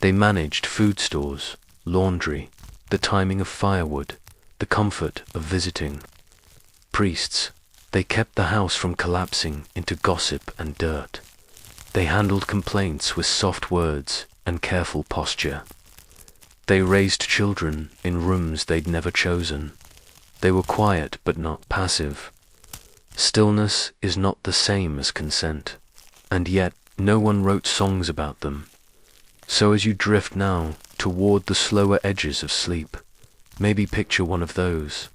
They managed food stores, laundry, the timing of firewood, the comfort of visiting. Priests, they kept the house from collapsing into gossip and dirt. They handled complaints with soft words and careful posture. They raised children in rooms they'd never chosen. They were quiet but not passive. Stillness is not the same as consent, and yet no one wrote songs about them. So as you drift now toward the slower edges of sleep, maybe picture one of those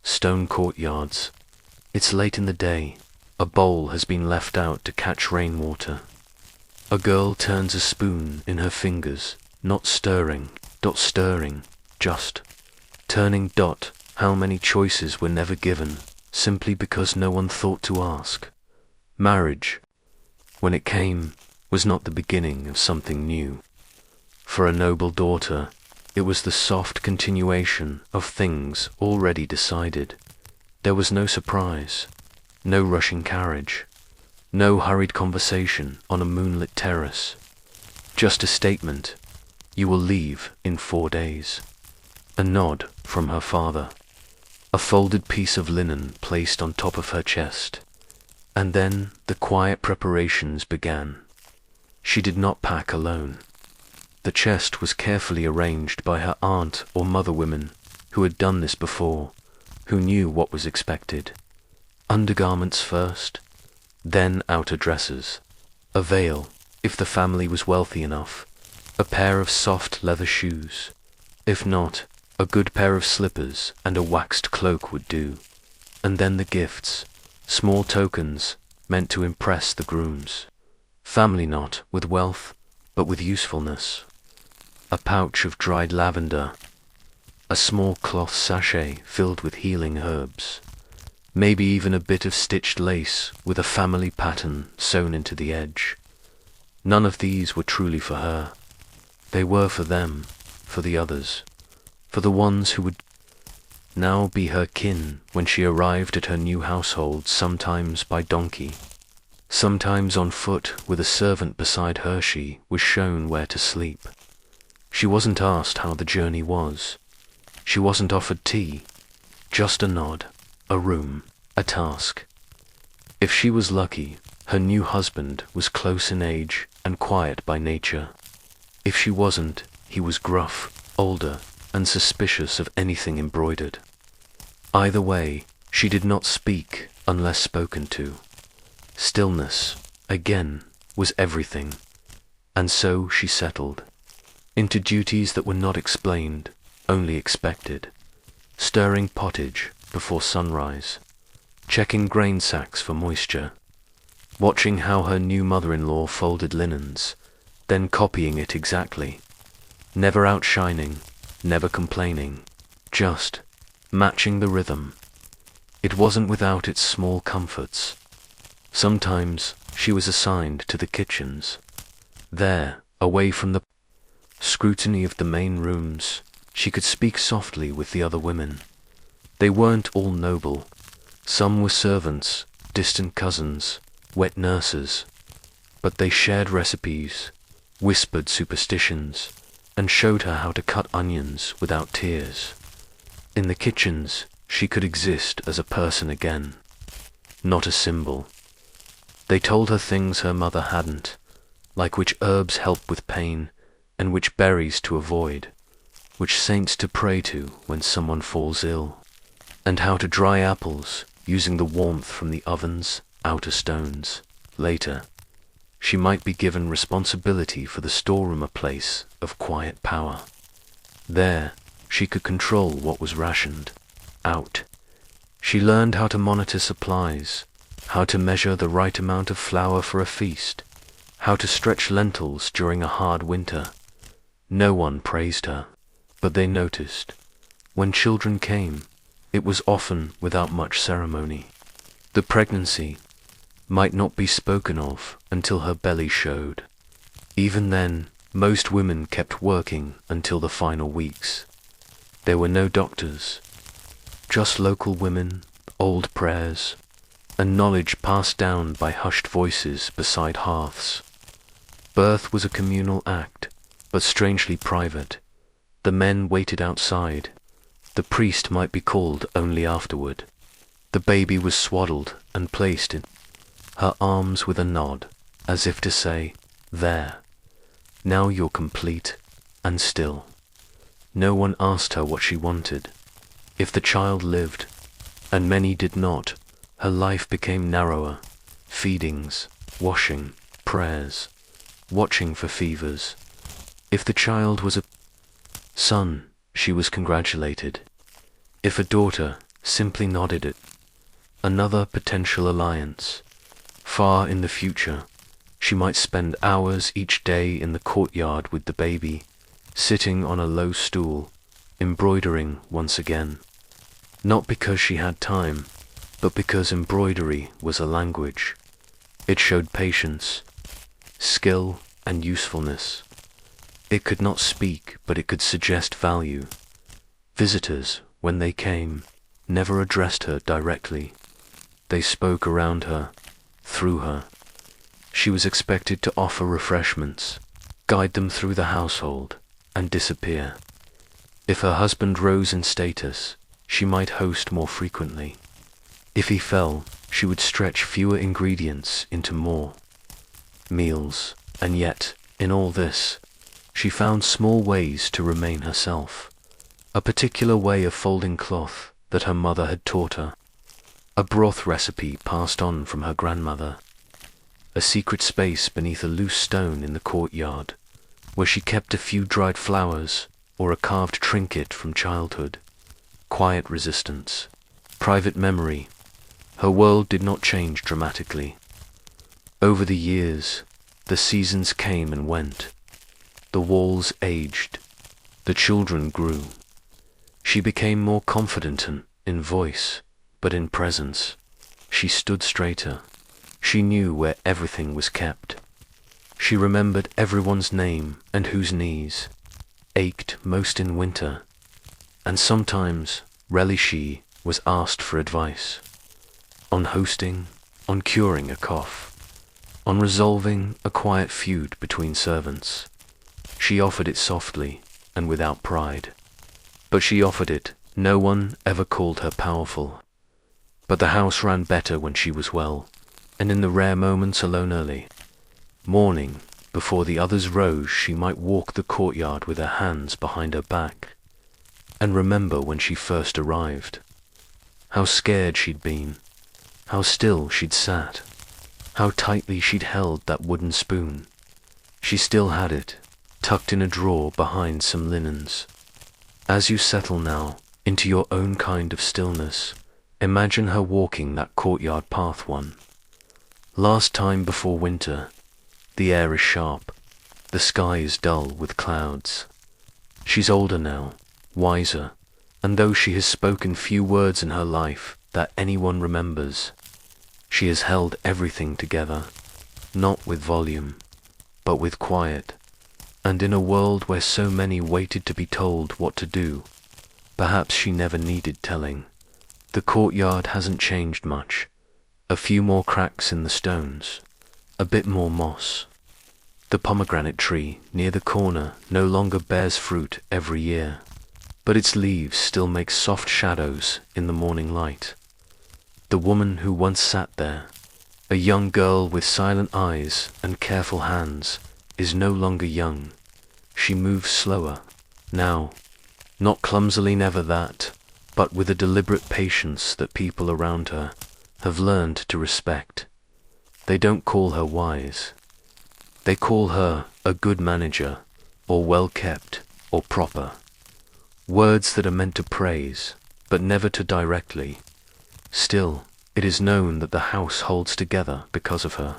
stone courtyards. It's late in the day. A bowl has been left out to catch rainwater. A girl turns a spoon in her fingers, not stirring, just turning. How many choices were never given, simply because no one thought to ask. Marriage, when it came, was not the beginning of something new. For a noble daughter, it was the soft continuation of things already decided. There was no surprise, no rushing carriage, no hurried conversation on a moonlit terrace. Just a statement: "You will leave in 4 days." A nod from her father. A folded piece of linen placed on top of her chest. And then the quiet preparations began. She did not pack alone. The chest was carefully arranged by her aunt or mother women who had done this before, who knew what was expected. Undergarments first, then outer dresses. A veil, if the family was wealthy enough. A pair of soft leather shoes. If not, a good pair of slippers and a waxed cloak would do. And then the gifts, small tokens meant to impress the grooms. Family not with wealth, but with usefulness. A pouch of dried lavender. A small cloth sachet filled with healing herbs. Maybe even a bit of stitched lace with a family pattern sewn into the edge. None of these were truly for her. They were for them, for the others, for the ones who would now be her kin when she arrived at her new household, sometimes by donkey, sometimes on foot with a servant beside her. She was shown where to sleep. She wasn't asked how the journey was. She wasn't offered tea, just a nod, a room, a task. If she was lucky, her new husband was close in age and quiet by nature. If she wasn't, he was gruff, older, and suspicious of anything embroidered. Either way, she did not speak unless spoken to. Stillness, again, was everything, and so she settled into duties that were not explained, only expected. Stirring pottage before sunrise, checking grain sacks for moisture, watching how her new mother-in-law folded linens, then copying it exactly, never outshining, never complaining, just matching the rhythm. It wasn't without its small comforts. Sometimes she was assigned to the kitchens. There, away from the scrutiny of the main rooms, she could speak softly with the other women. They weren't all noble. Some were servants, distant cousins, wet nurses, but they shared recipes, whispered superstitions, and showed her how to cut onions without tears. In the kitchens, she could exist as a person again, not a symbol. They told her things her mother hadn't, like which herbs help with pain, and which berries to avoid, which saints to pray to when someone falls ill, and how to dry apples using the warmth from the oven's outer stones. Later, she might be given responsibility for the storeroom, a place of quiet power. There, she could control what was rationed out. She learned how to monitor supplies, how to measure the right amount of flour for a feast, how to stretch lentils during a hard winter. No one praised her, but they noticed. When children came, it was often without much ceremony. The pregnancy might not be spoken of until her belly showed. Even then, most women kept working until the final weeks. There were no doctors, just local women, old prayers, and knowledge passed down by hushed voices beside hearths. Birth was a communal act, but strangely private. The men waited outside. The priest might be called only afterward. The baby was swaddled and placed in her arms with a nod, as if to say, "There, now you're complete and still." No one asked her what she wanted. If the child lived, and many did not, her life became narrower. Feedings, washing, prayers, watching for fevers. If the child was a son, she was congratulated. If a daughter, simply nodded at another potential alliance. Far in the future, she might spend hours each day in the courtyard with the baby, sitting on a low stool, embroidering once again. Not because she had time, but because embroidery was a language. It showed patience, skill, and usefulness. It could not speak, but it could suggest value. Visitors, when they came, never addressed her directly. They spoke around her, through her. She was expected to offer refreshments, guide them through the household, and disappear. If her husband rose in status, she might host more frequently. If he fell, she would stretch fewer ingredients into more meals. And yet, in all this, she found small ways to remain herself. A particular way of folding cloth that her mother had taught her. A broth recipe passed on from her grandmother. A secret space beneath a loose stone in the courtyard, where she kept a few dried flowers or a carved trinket from childhood. Quiet resistance, private memory. Her world did not change dramatically. Over the years, the seasons came and went. The walls aged. The children grew. She became more confident in voice, but in presence. She stood straighter. She knew where everything was kept. She remembered everyone's name and whose knees ached most in winter. And sometimes, rarely she was asked for advice. On hosting, on curing a cough, on resolving a quiet feud between servants. She offered it softly and without pride. But she offered it. No one ever called her powerful. But the house ran better when she was well, and in the rare moments alone early morning, before the others rose, she might walk the courtyard with her hands behind her back, and remember when she first arrived. How scared she'd been, how still she'd sat, how tightly she'd held that wooden spoon. She still had it, tucked in a drawer behind some linens. As you settle now into your own kind of stillness, imagine her walking that courtyard path one last time before winter. The air is sharp, the sky is dull with clouds. She's older now, wiser, and though she has spoken few words in her life that anyone remembers, she has held everything together, not with volume, but with quiet. And in a world where so many waited to be told what to do, perhaps she never needed telling. The courtyard hasn't changed much. A few more cracks in the stones, a bit more moss. The pomegranate tree near the corner no longer bears fruit every year, but its leaves still make soft shadows in the morning light. The woman who once sat there, a young girl with silent eyes and careful hands, is no longer young. She moves slower, now, not clumsily, never that, but with a deliberate patience that people around her have learned to respect. They don't call her wise. They call her a good manager, or well-kept, or proper. Words that are meant to praise, but never to directly. Still, it is known that the house holds together because of her,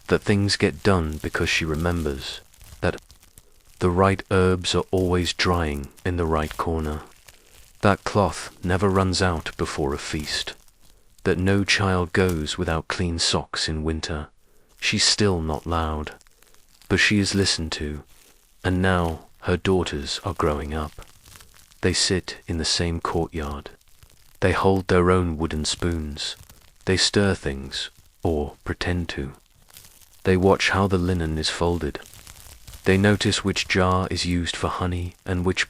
that things get done because she remembers, that the right herbs are always drying in the right corner, that cloth never runs out before a feast, that no child goes without clean socks in winter. She's still not loud, but she is listened to, and now her daughters are growing up. They sit in the same courtyard. They hold their own wooden spoons. They stir things, or pretend to. They watch how the linen is folded. They notice which jar is used for honey and which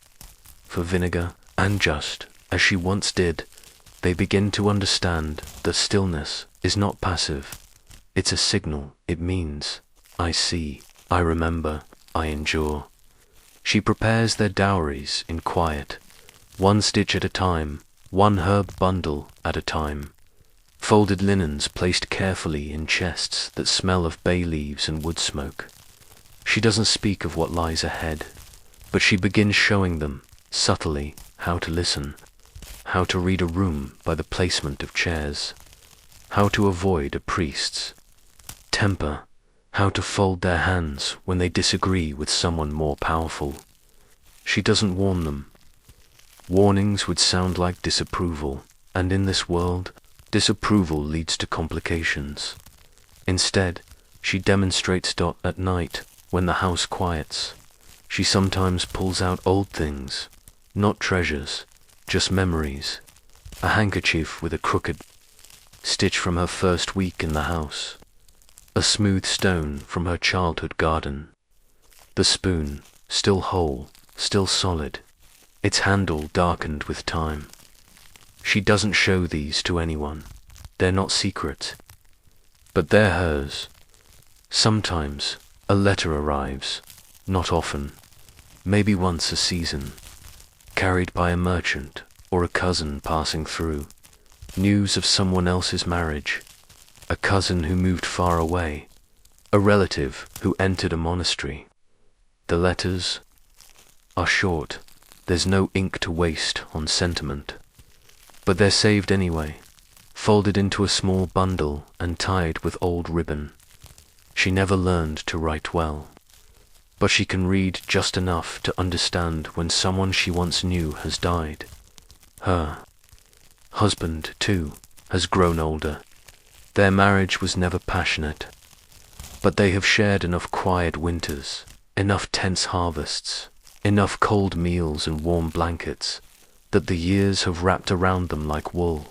for vinegar, and just as she once did, they begin to understand that stillness is not passive. It's a signal. It means, I see, I remember, I endure. She prepares their dowries in quiet, one stitch at a time, one herb bundle at a time. Folded linens placed carefully in chests that smell of bay leaves and wood smoke. She doesn't speak of what lies ahead, but she begins showing them, subtly, how to listen, how to read a room by the placement of chairs, how to avoid a priest's temper, how to fold their hands when they disagree with someone more powerful. She doesn't warn them. Warnings would sound like disapproval, and in this world, disapproval leads to complications. Instead, she demonstrates. At night, when the house quiets, she sometimes pulls out old things, not treasures, just memories, a handkerchief with a crooked stitch from her first week in the house, a smooth stone from her childhood garden, the spoon, still whole, still solid, its handle darkened with time. She doesn't show these to anyone. They're not secret, but they're hers. Sometimes a letter arrives, not often, maybe once a season, carried by a merchant or a cousin passing through. News of someone else's marriage, a cousin who moved far away, a relative who entered a monastery. The letters are short. There's no ink to waste on sentiment. But they're saved anyway, folded into a small bundle and tied with old ribbon. She never learned to write well, but she can read just enough to understand when someone she once knew has died. Her husband, too, has grown older. Their marriage was never passionate, but they have shared enough quiet winters, enough tense harvests, enough cold meals and warm blankets, that the years have wrapped around them like wool.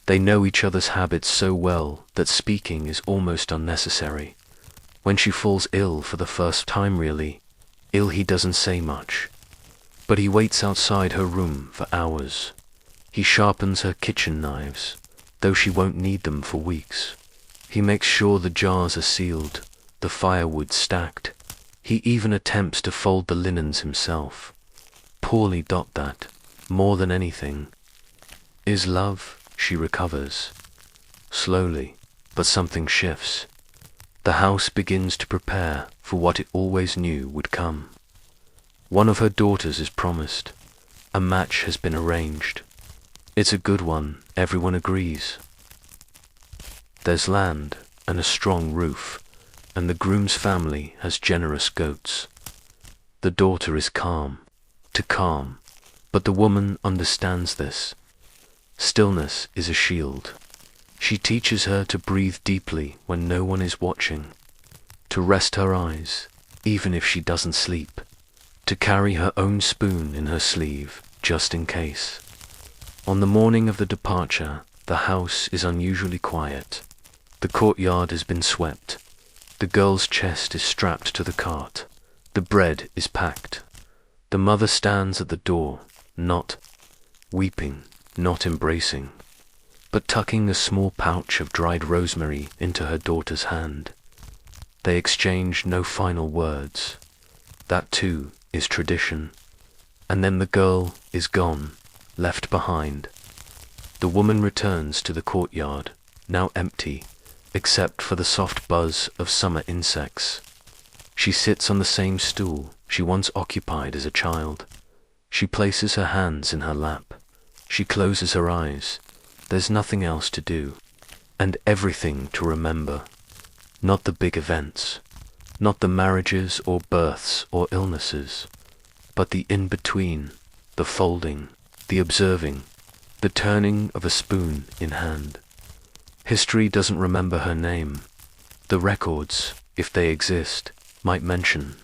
They know each other's habits so well that speaking is almost unnecessary. When she falls ill for the first time, really ill, he doesn't say much. But he waits outside her room for hours. He sharpens her kitchen knives, though she won't need them for weeks. He makes sure the jars are sealed, the firewood stacked. He even attempts to fold the linens himself. Poorly that, more than anything. Is love? She recovers. Slowly, but something shifts. The house begins to prepare for what it always knew would come. One of her daughters is promised. A match has been arranged. It's a good one, everyone agrees. There's land and a strong roof, and the groom's family has generous goats. The daughter is calm, but the woman understands this. Stillness is a shield. She teaches her to breathe deeply when no one is watching, to rest her eyes, even if she doesn't sleep, to carry her own spoon in her sleeve, just in case. On the morning of the departure, the house is unusually quiet. The courtyard has been swept. The girl's chest is strapped to the cart. The bread is packed. The mother stands at the door, not weeping, not embracing, but tucking a small pouch of dried rosemary into her daughter's hand. They exchange no final words. That too is tradition. And then the girl is gone, left behind. The woman returns to the courtyard, now empty, except for the soft buzz of summer insects. She sits on the same stool she once occupied as a child. She places her hands in her lap. She closes her eyes. There's nothing else to do, and everything to remember. Not the big events, not the marriages or births or illnesses, but the in-between, the folding, the observing, the turning of a spoon in hand. History doesn't remember her name. The records, if they exist, might mention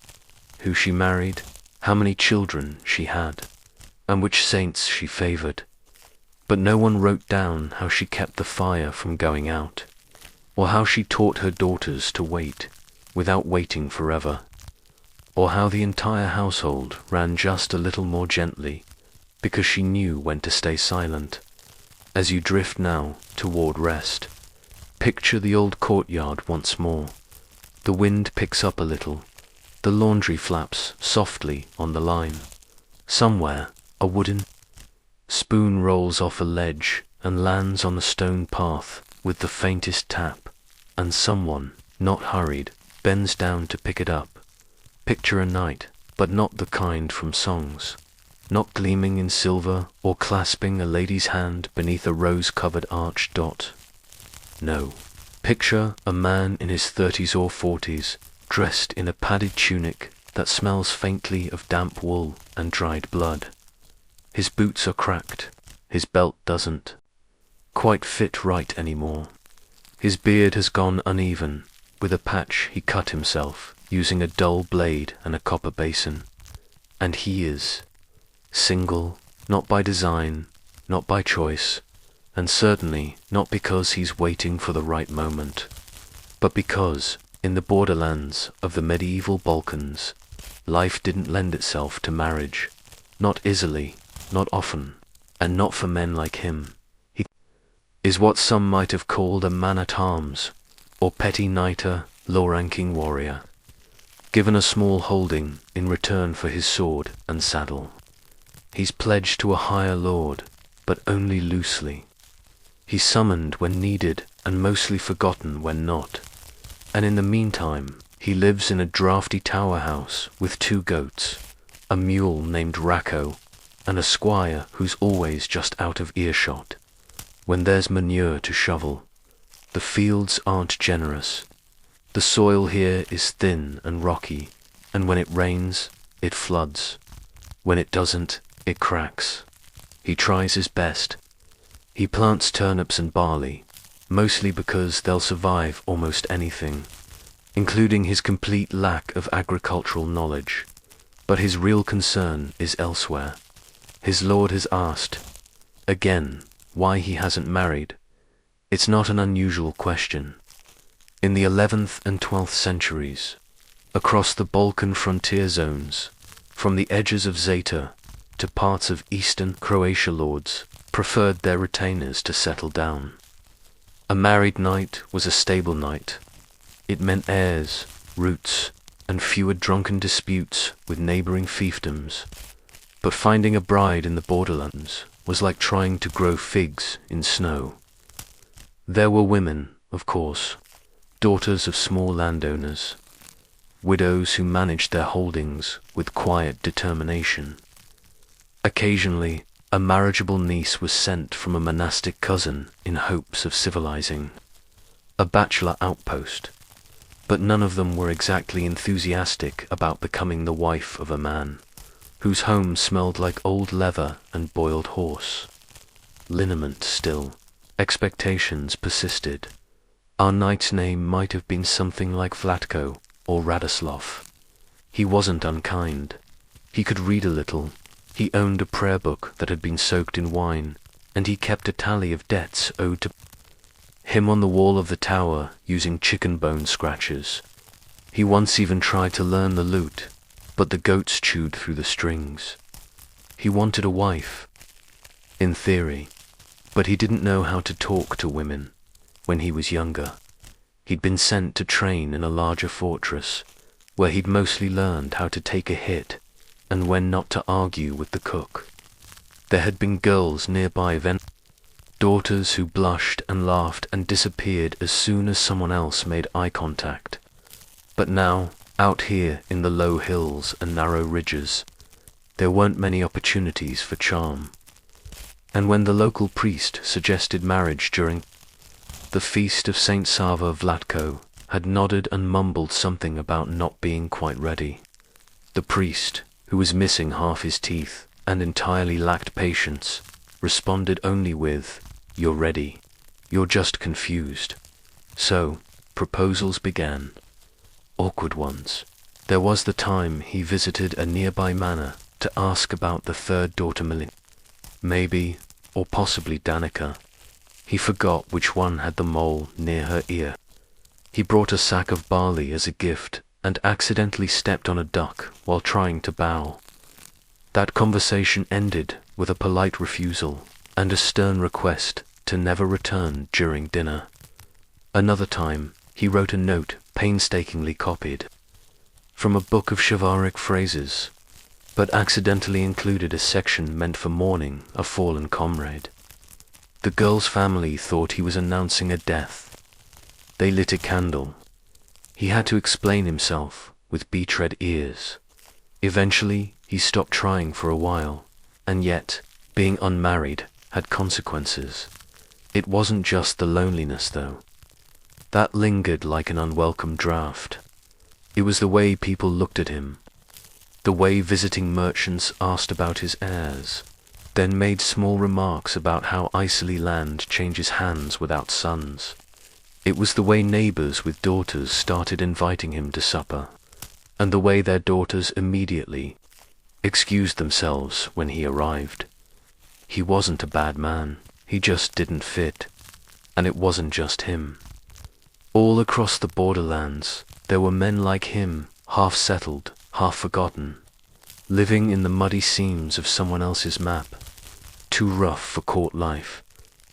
who she married, how many children she had, and which saints she favored. But no one wrote down how she kept the fire from going out, or how she taught her daughters to wait without waiting forever, or how the entire household ran just a little more gently because she knew when to stay silent. As you drift now toward rest, picture the old courtyard once more. The wind picks up a little. The laundry flaps softly on the line. Somewhere, a wooden spoon rolls off a ledge and lands on the stone path with the faintest tap, and someone, not hurried, bends down to pick it up. Picture a knight, but not the kind from songs, not gleaming in silver or clasping a lady's hand beneath a rose-covered arch dot. No. Picture a man in his 30s or 40s, dressed in a padded tunic that smells faintly of damp wool and dried blood. His boots are cracked. His belt doesn't quite fit right anymore. His beard has gone uneven. With a patch he cut himself, using a dull blade and a copper basin. And he is single, not by design, not by choice, and certainly not because he's waiting for the right moment, but because, in the borderlands of the medieval Balkans, life didn't lend itself to marriage, not easily, not often, and not for men like him. He is what some might have called a man-at-arms, or petty knighter, low-ranking warrior, given a small holding in return for his sword and saddle. He's pledged to a higher lord, but only loosely. He's summoned when needed and mostly forgotten when not. And in the meantime, he lives in a drafty tower house with 2 goats, a mule named Racco, and a squire who's always just out of earshot. When there's manure to shovel, the fields aren't generous. The soil here is thin and rocky, and when it rains, it floods. When it doesn't, it cracks. He tries his best. He plants turnips and barley, mostly because they'll survive almost anything, including his complete lack of agricultural knowledge. But his real concern is elsewhere. His lord has asked, again, why he hasn't married. It's not an unusual question. In the 11th and 12th centuries, across the Balkan frontier zones, from the edges of Zeta to parts of eastern Croatia, lords preferred their retainers to settle down. A married knight was a stable knight. It meant heirs, roots, and fewer drunken disputes with neighboring fiefdoms. But finding a bride in the borderlands was like trying to grow figs in snow. There were women, of course, daughters of small landowners, widows who managed their holdings with quiet determination. Occasionally, a marriageable niece was sent from a monastic cousin in hopes of civilizing. A bachelor outpost. But none of them were exactly enthusiastic about becoming the wife of a man whose home smelled like old leather and boiled horse. Liniment still. Expectations persisted. Our knight's name might have been something like Vlatko or Radoslav. He wasn't unkind. He could read a little. He owned a prayer book that had been soaked in wine, and he kept a tally of debts owed to him on the wall of the tower using chicken bone scratches. He once even tried to learn the lute, but the goats chewed through the strings. He wanted a wife, in theory, but he didn't know how to talk to women when he was younger. He'd been sent to train in a larger fortress, where he'd mostly learned how to take a hit and when not to argue with the cook. There had been girls nearby then, daughters who blushed and laughed and disappeared as soon as someone else made eye contact. But now, out here in the low hills and narrow ridges, there weren't many opportunities for charm. And when the local priest suggested marriage during the feast of Saint Sava, Vlatko had nodded and mumbled something about not being quite ready. The priest, who was missing half his teeth and entirely lacked patience, responded only with, "You're ready. You're just confused." So, proposals began. Awkward ones. There was the time he visited a nearby manor to ask about the third daughter Melin. Maybe, or possibly Danica. He forgot which one had the mole near her ear. He brought a sack of barley as a gift and accidentally stepped on a duck while trying to bow. That conversation ended with a polite refusal and a stern request to never return during dinner. Another time, he wrote a note painstakingly copied from a book of chivalric phrases, but accidentally included a section meant for mourning a fallen comrade. The girl's family thought he was announcing a death. They lit a candle. He had to explain himself with beach-red ears. Eventually, he stopped trying for a while, and yet, being unmarried had consequences. It wasn't just the loneliness, though. That lingered like an unwelcome draft. It was the way people looked at him, the way visiting merchants asked about his heirs, then made small remarks about how icily land changes hands without sons. It was the way neighbors with daughters started inviting him to supper, and the way their daughters immediately excused themselves when he arrived. He wasn't a bad man, he just didn't fit. And it wasn't just him. All across the borderlands, there were men like him, half-settled, half-forgotten, living in the muddy seams of someone else's map, too rough for court life,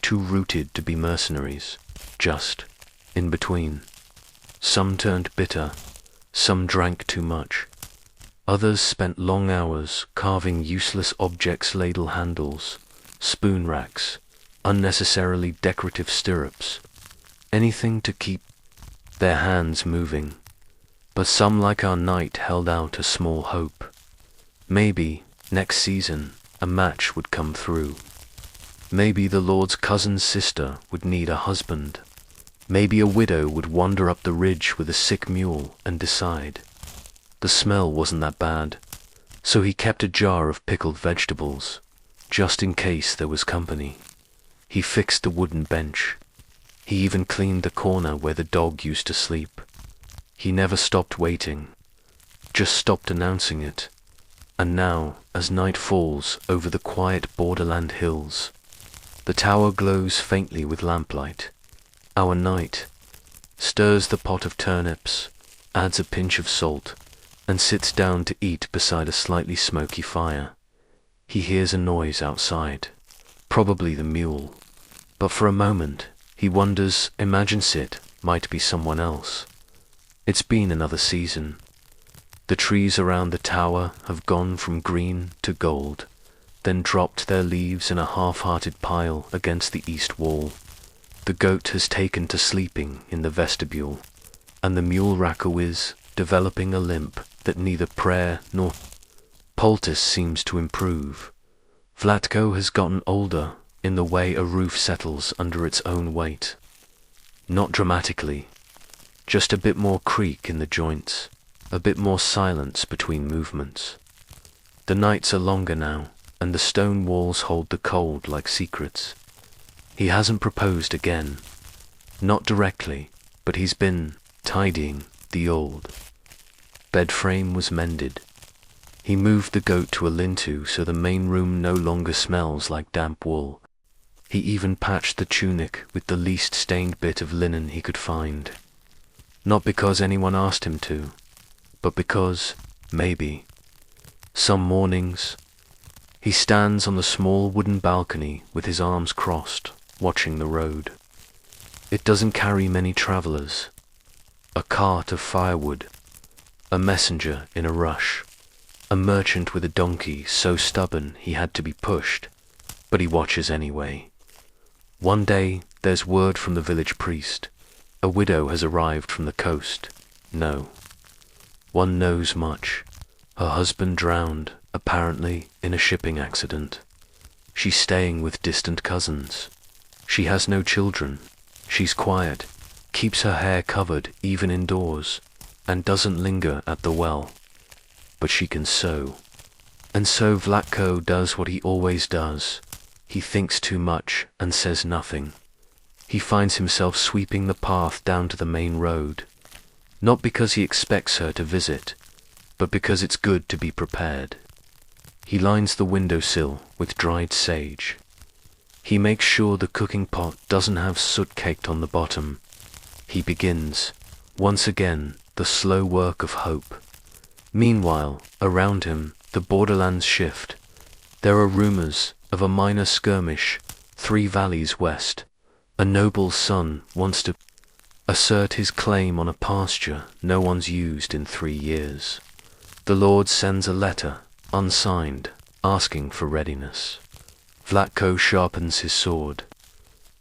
too rooted to be mercenaries, just in between. Some turned bitter, some drank too much. Others spent long hours carving useless objects, ladle handles, spoon racks, unnecessarily decorative stirrups, anything to keep their hands moving. But some, like our knight, held out a small hope. Maybe, next season, a match would come through. Maybe the Lord's cousin's sister would need a husband. Maybe a widow would wander up the ridge with a sick mule and decide. The smell wasn't that bad, so he kept a jar of pickled vegetables, just in case there was company. He fixed the wooden bench. He even cleaned the corner where the dog used to sleep. He never stopped waiting, just stopped announcing it. And now, as night falls over the quiet borderland hills, the tower glows faintly with lamplight. Our knight stirs the pot of turnips, adds a pinch of salt, and sits down to eat beside a slightly smoky fire. He hears a noise outside, probably the mule, but for a moment he wonders, imagines it might be someone else. It's been another season. The trees around the tower have gone from green to gold, then dropped their leaves in a half-hearted pile against the east wall. The goat has taken to sleeping in the vestibule, and the mule Racco is developing a limp that neither prayer nor poultice seems to improve. Vlatko has gotten older in the way a roof settles under its own weight. Not dramatically, just a bit more creak in the joints, a bit more silence between movements. The nights are longer now, and the stone walls hold the cold like secrets. He hasn't proposed again. Not directly, but he's been tidying the old bed frame was mended. He moved the goat to a lean-to so the main room no longer smells like damp wool. He even patched the tunic with the least stained bit of linen he could find. Not because anyone asked him to, but because, maybe, some mornings, he stands on the small wooden balcony with his arms crossed, watching the road. It doesn't carry many travelers. A cart of firewood, a messenger in a rush, a merchant with a donkey so stubborn he had to be pushed, but he watches anyway. One day there's word from the village priest. A widow has arrived from the coast. No. One knows much. Her husband drowned, apparently in a shipping accident. She's staying with distant cousins. She has no children. She's quiet, keeps her hair covered even indoors, and doesn't linger at the well. But she can sew. And so Vlatko does what he always does. He thinks too much and says nothing. He finds himself sweeping the path down to the main road, not because he expects her to visit, but because it's good to be prepared. He lines the windowsill with dried sage. He makes sure the cooking pot doesn't have soot caked on the bottom. He begins, once again, the slow work of hope. Meanwhile, around him, the borderlands shift. There are rumors of a minor skirmish 3 valleys west. A noble's son wants to assert his claim on a pasture no one's used in 3 years. The Lord sends a letter, unsigned, asking for readiness. Vlatko sharpens his sword.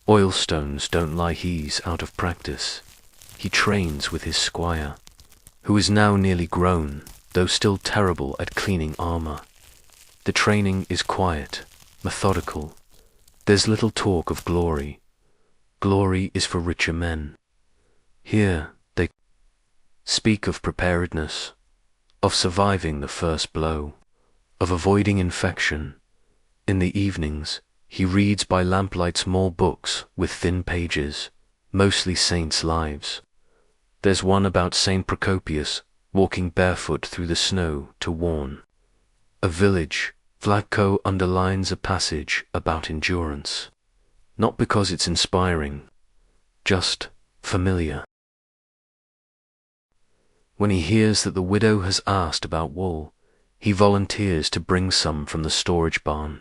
Oilstones don't lie, he's out of practice. He trains with his squire, who is now nearly grown, though still terrible at cleaning armor. The training is quiet, methodical. There's little talk of glory. Glory is for richer men. Here they speak of preparedness, of surviving the first blow, of avoiding infection. In the evenings, he reads by lamplight small books with thin pages, mostly saints' lives. There's one about Saint Procopius walking barefoot through the snow to warn a village. Vlatko underlines a passage about endurance, not because it's inspiring, just familiar. When he hears that the widow has asked about wool, he volunteers to bring some from the storage barn.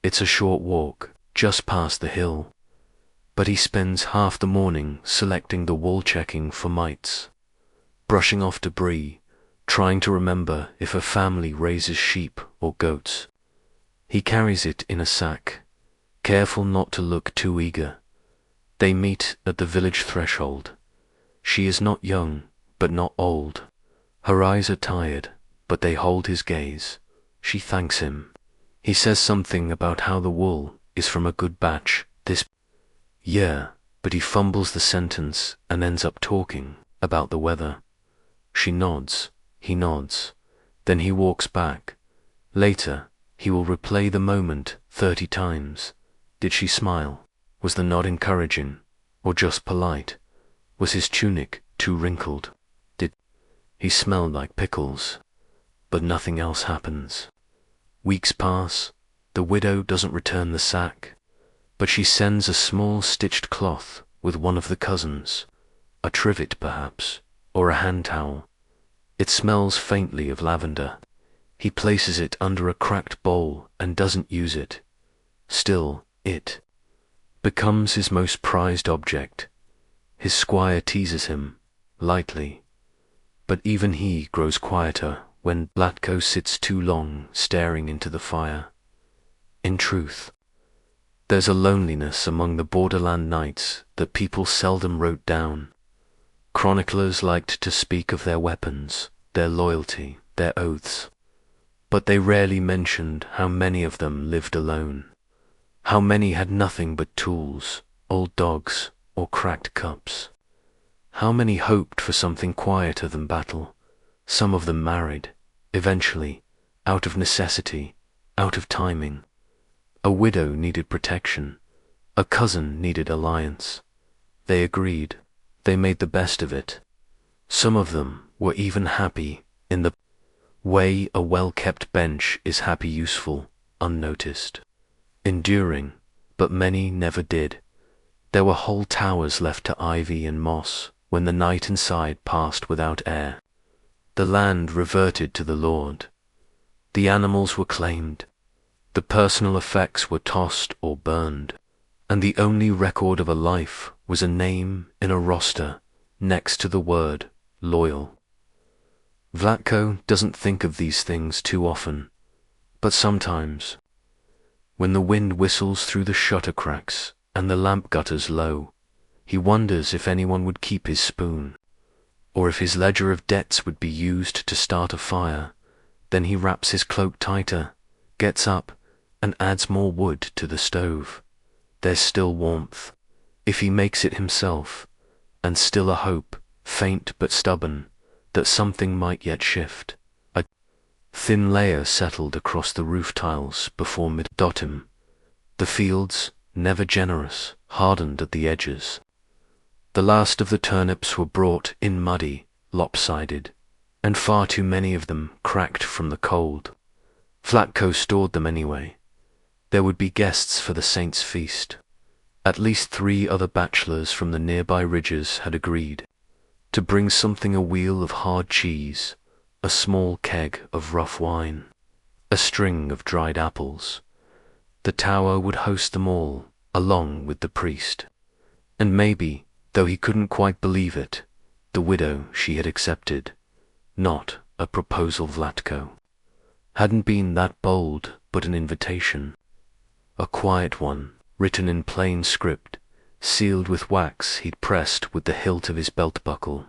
It's a short walk, just past the hill, but he spends half the morning selecting the wool, checking for mites, brushing off debris, trying to remember if a family raises sheep or goats. He carries it in a sack, careful not to look too eager. They meet at the village threshold. She is not young, but not old. Her eyes are tired, but they hold his gaze. She thanks him. He says something about how the wool is from a good batch this year, but he fumbles the sentence and ends up talking about the weather. She nods, he nods, then he walks back. Later, he will replay the moment 30 times. Did she smile? Was the nod encouraging, or just polite? Was his tunic too wrinkled? Did he smell like pickles? but nothing else happens. Weeks pass. The widow doesn't return the sack, but she sends a small stitched cloth with one of the cousins, a trivet perhaps, or a hand towel. It smells faintly of lavender. He places it under a cracked bowl and doesn't use it. Still, it becomes his most prized object. His squire teases him, lightly, but even he grows quieter when Vlatko sits too long staring into the fire. In truth, there's a loneliness among the borderland nights that people seldom wrote down. Chroniclers liked to speak of their weapons, their loyalty, their oaths, but they rarely mentioned how many of them lived alone, how many had nothing but tools, old dogs, or cracked cups. How many hoped for something quieter than battle. Some of them married, eventually, out of necessity, out of timing. A widow needed protection. A cousin needed alliance. They agreed. They made the best of it. Some of them were even happy in the way a well-kept bench is happy, useful, unnoticed, enduring, but many never did. There were whole towers left to ivy and moss when the night inside passed without air. The land reverted to the Lord. The animals were claimed. The personal effects were tossed or burned, and the only record of a life was a name in a roster next to the word loyal. Vlatko doesn't think of these things too often, but sometimes, when the wind whistles through the shutter cracks and the lamp gutters low, he wonders if anyone would keep his spoon, or if his ledger of debts would be used to start a fire. Then he wraps his cloak tighter, gets up, and adds more wood to the stove. There's still warmth, if he makes it himself, and still a hope, faint but stubborn, that something might yet shift. A thin layer settled across the roof tiles before mid-autumn. The fields, never generous, hardened at the edges. The last of the turnips were brought in muddy, lopsided, and far too many of them cracked from the cold. Vlatko stored them anyway. There would be guests for the saint's feast. At least 3 other bachelors from the nearby ridges had agreed to bring something: a wheel of hard cheese, a small keg of rough wine, a string of dried apples. The tower would host them all, along with the priest. And maybe, though he couldn't quite believe it, the widow she had accepted. Not a proposal, Vlatko. Hadn't been that bold, but an invitation. A quiet one, written in plain script, sealed with wax he'd pressed with the hilt of his belt buckle.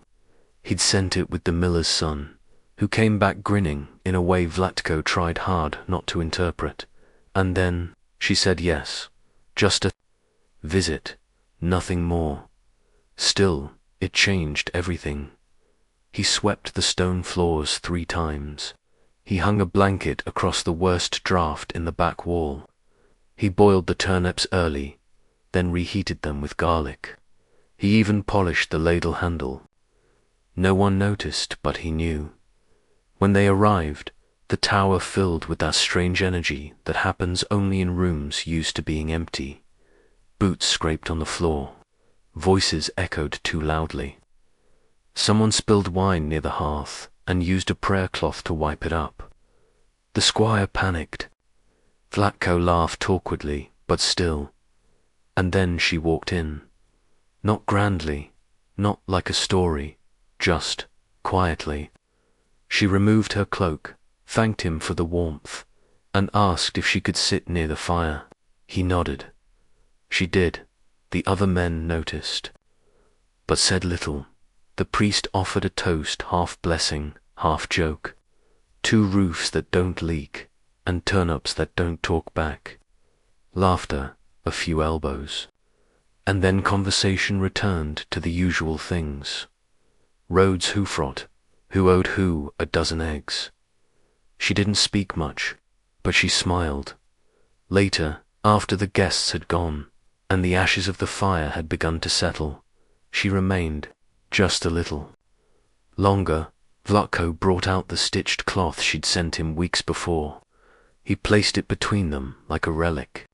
He'd sent it with the miller's son, who came back grinning in a way Vlatko tried hard not to interpret. And then she said yes, just a visit, nothing more. Still, it changed everything. He swept the stone floors 3 times. He hung a blanket across the worst draught in the back wall. He boiled the turnips early, then reheated them with garlic. He even polished the ladle handle. No one noticed, but he knew. When they arrived, the tower filled with that strange energy that happens only in rooms used to being empty. Boots scraped on the floor. Voices echoed too loudly. Someone spilled wine near the hearth and used a prayer cloth to wipe it up. The squire panicked. Vlatko laughed awkwardly, but still. And then she walked in. Not grandly, not like a story, just quietly. She removed her cloak, thanked him for the warmth, and asked if she could sit near the fire. He nodded. She did. The other men noticed, but said little. The priest offered a toast, half blessing, half joke. 2 roofs that don't leak, and turnips that don't talk back. Laughter, a few elbows. And then conversation returned to the usual things. Rhodes Hufrot, who owed who a dozen eggs. She didn't speak much, but she smiled. Later, after the guests had gone, and the ashes of the fire had begun to settle, she remained, just a little. Longer, Vlatko brought out the stitched cloth she'd sent him weeks before. He placed it between them like a relic.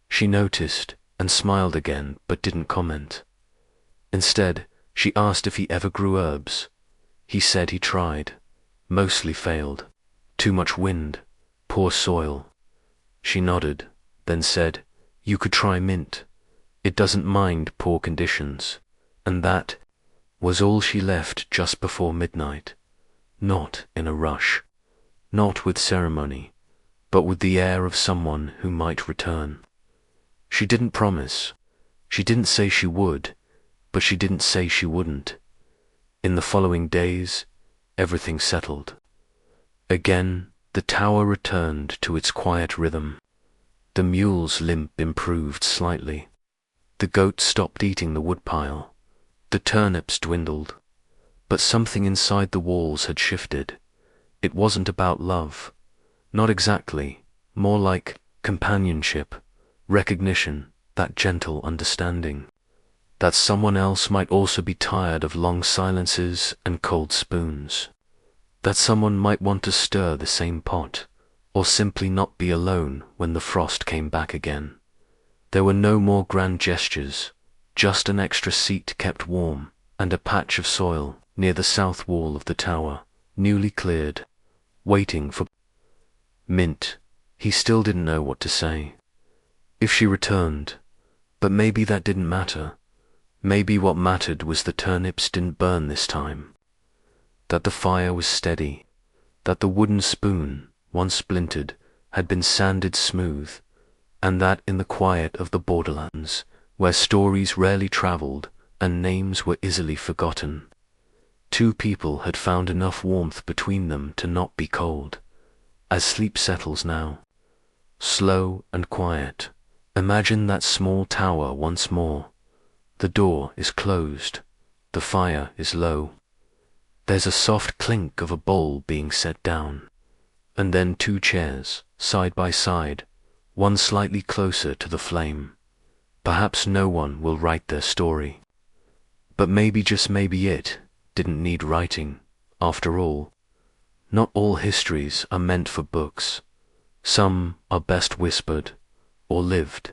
She noticed and smiled again, but didn't comment. Instead, she asked if he ever grew herbs. He said he tried, mostly failed. Too much wind, poor soil. She nodded, then said, "You could try mint. It doesn't mind poor conditions." And that was all she left just before midnight. Not in a rush, not with ceremony, but with the air of someone who might return. She didn't promise. She didn't say she would, but she didn't say she wouldn't. In the following days, everything settled. Again, the tower returned to its quiet rhythm. The mule's limp improved slightly. The goat stopped eating the woodpile. The turnips dwindled. But something inside the walls had shifted. It wasn't about love. Not exactly. More like companionship, recognition, that gentle understanding. That someone else might also be tired of long silences and cold spoons. That someone might want to stir the same pot, or simply not be alone when the frost came back again. There were no more grand gestures, just an extra seat kept warm, and a patch of soil near the south wall of the tower, newly cleared, waiting for mint. He still didn't know what to say. If she returned, but maybe that didn't matter. Maybe what mattered was the turnips didn't burn this time. That the fire was steady. That the wooden spoon, once splintered, had been sanded smooth. And that in the quiet of the borderlands, where stories rarely traveled and names were easily forgotten, two people had found enough warmth between them to not be cold. As sleep settles now, slow and quiet, imagine that small tower once more. The door is closed. The fire is low. There's a soft clink of a bowl being set down. And then two chairs, side by side, one slightly closer to the flame. Perhaps no one will write their story. But maybe, just maybe, it didn't need writing. After all, not all histories are meant for books. Some are best whispered or lived.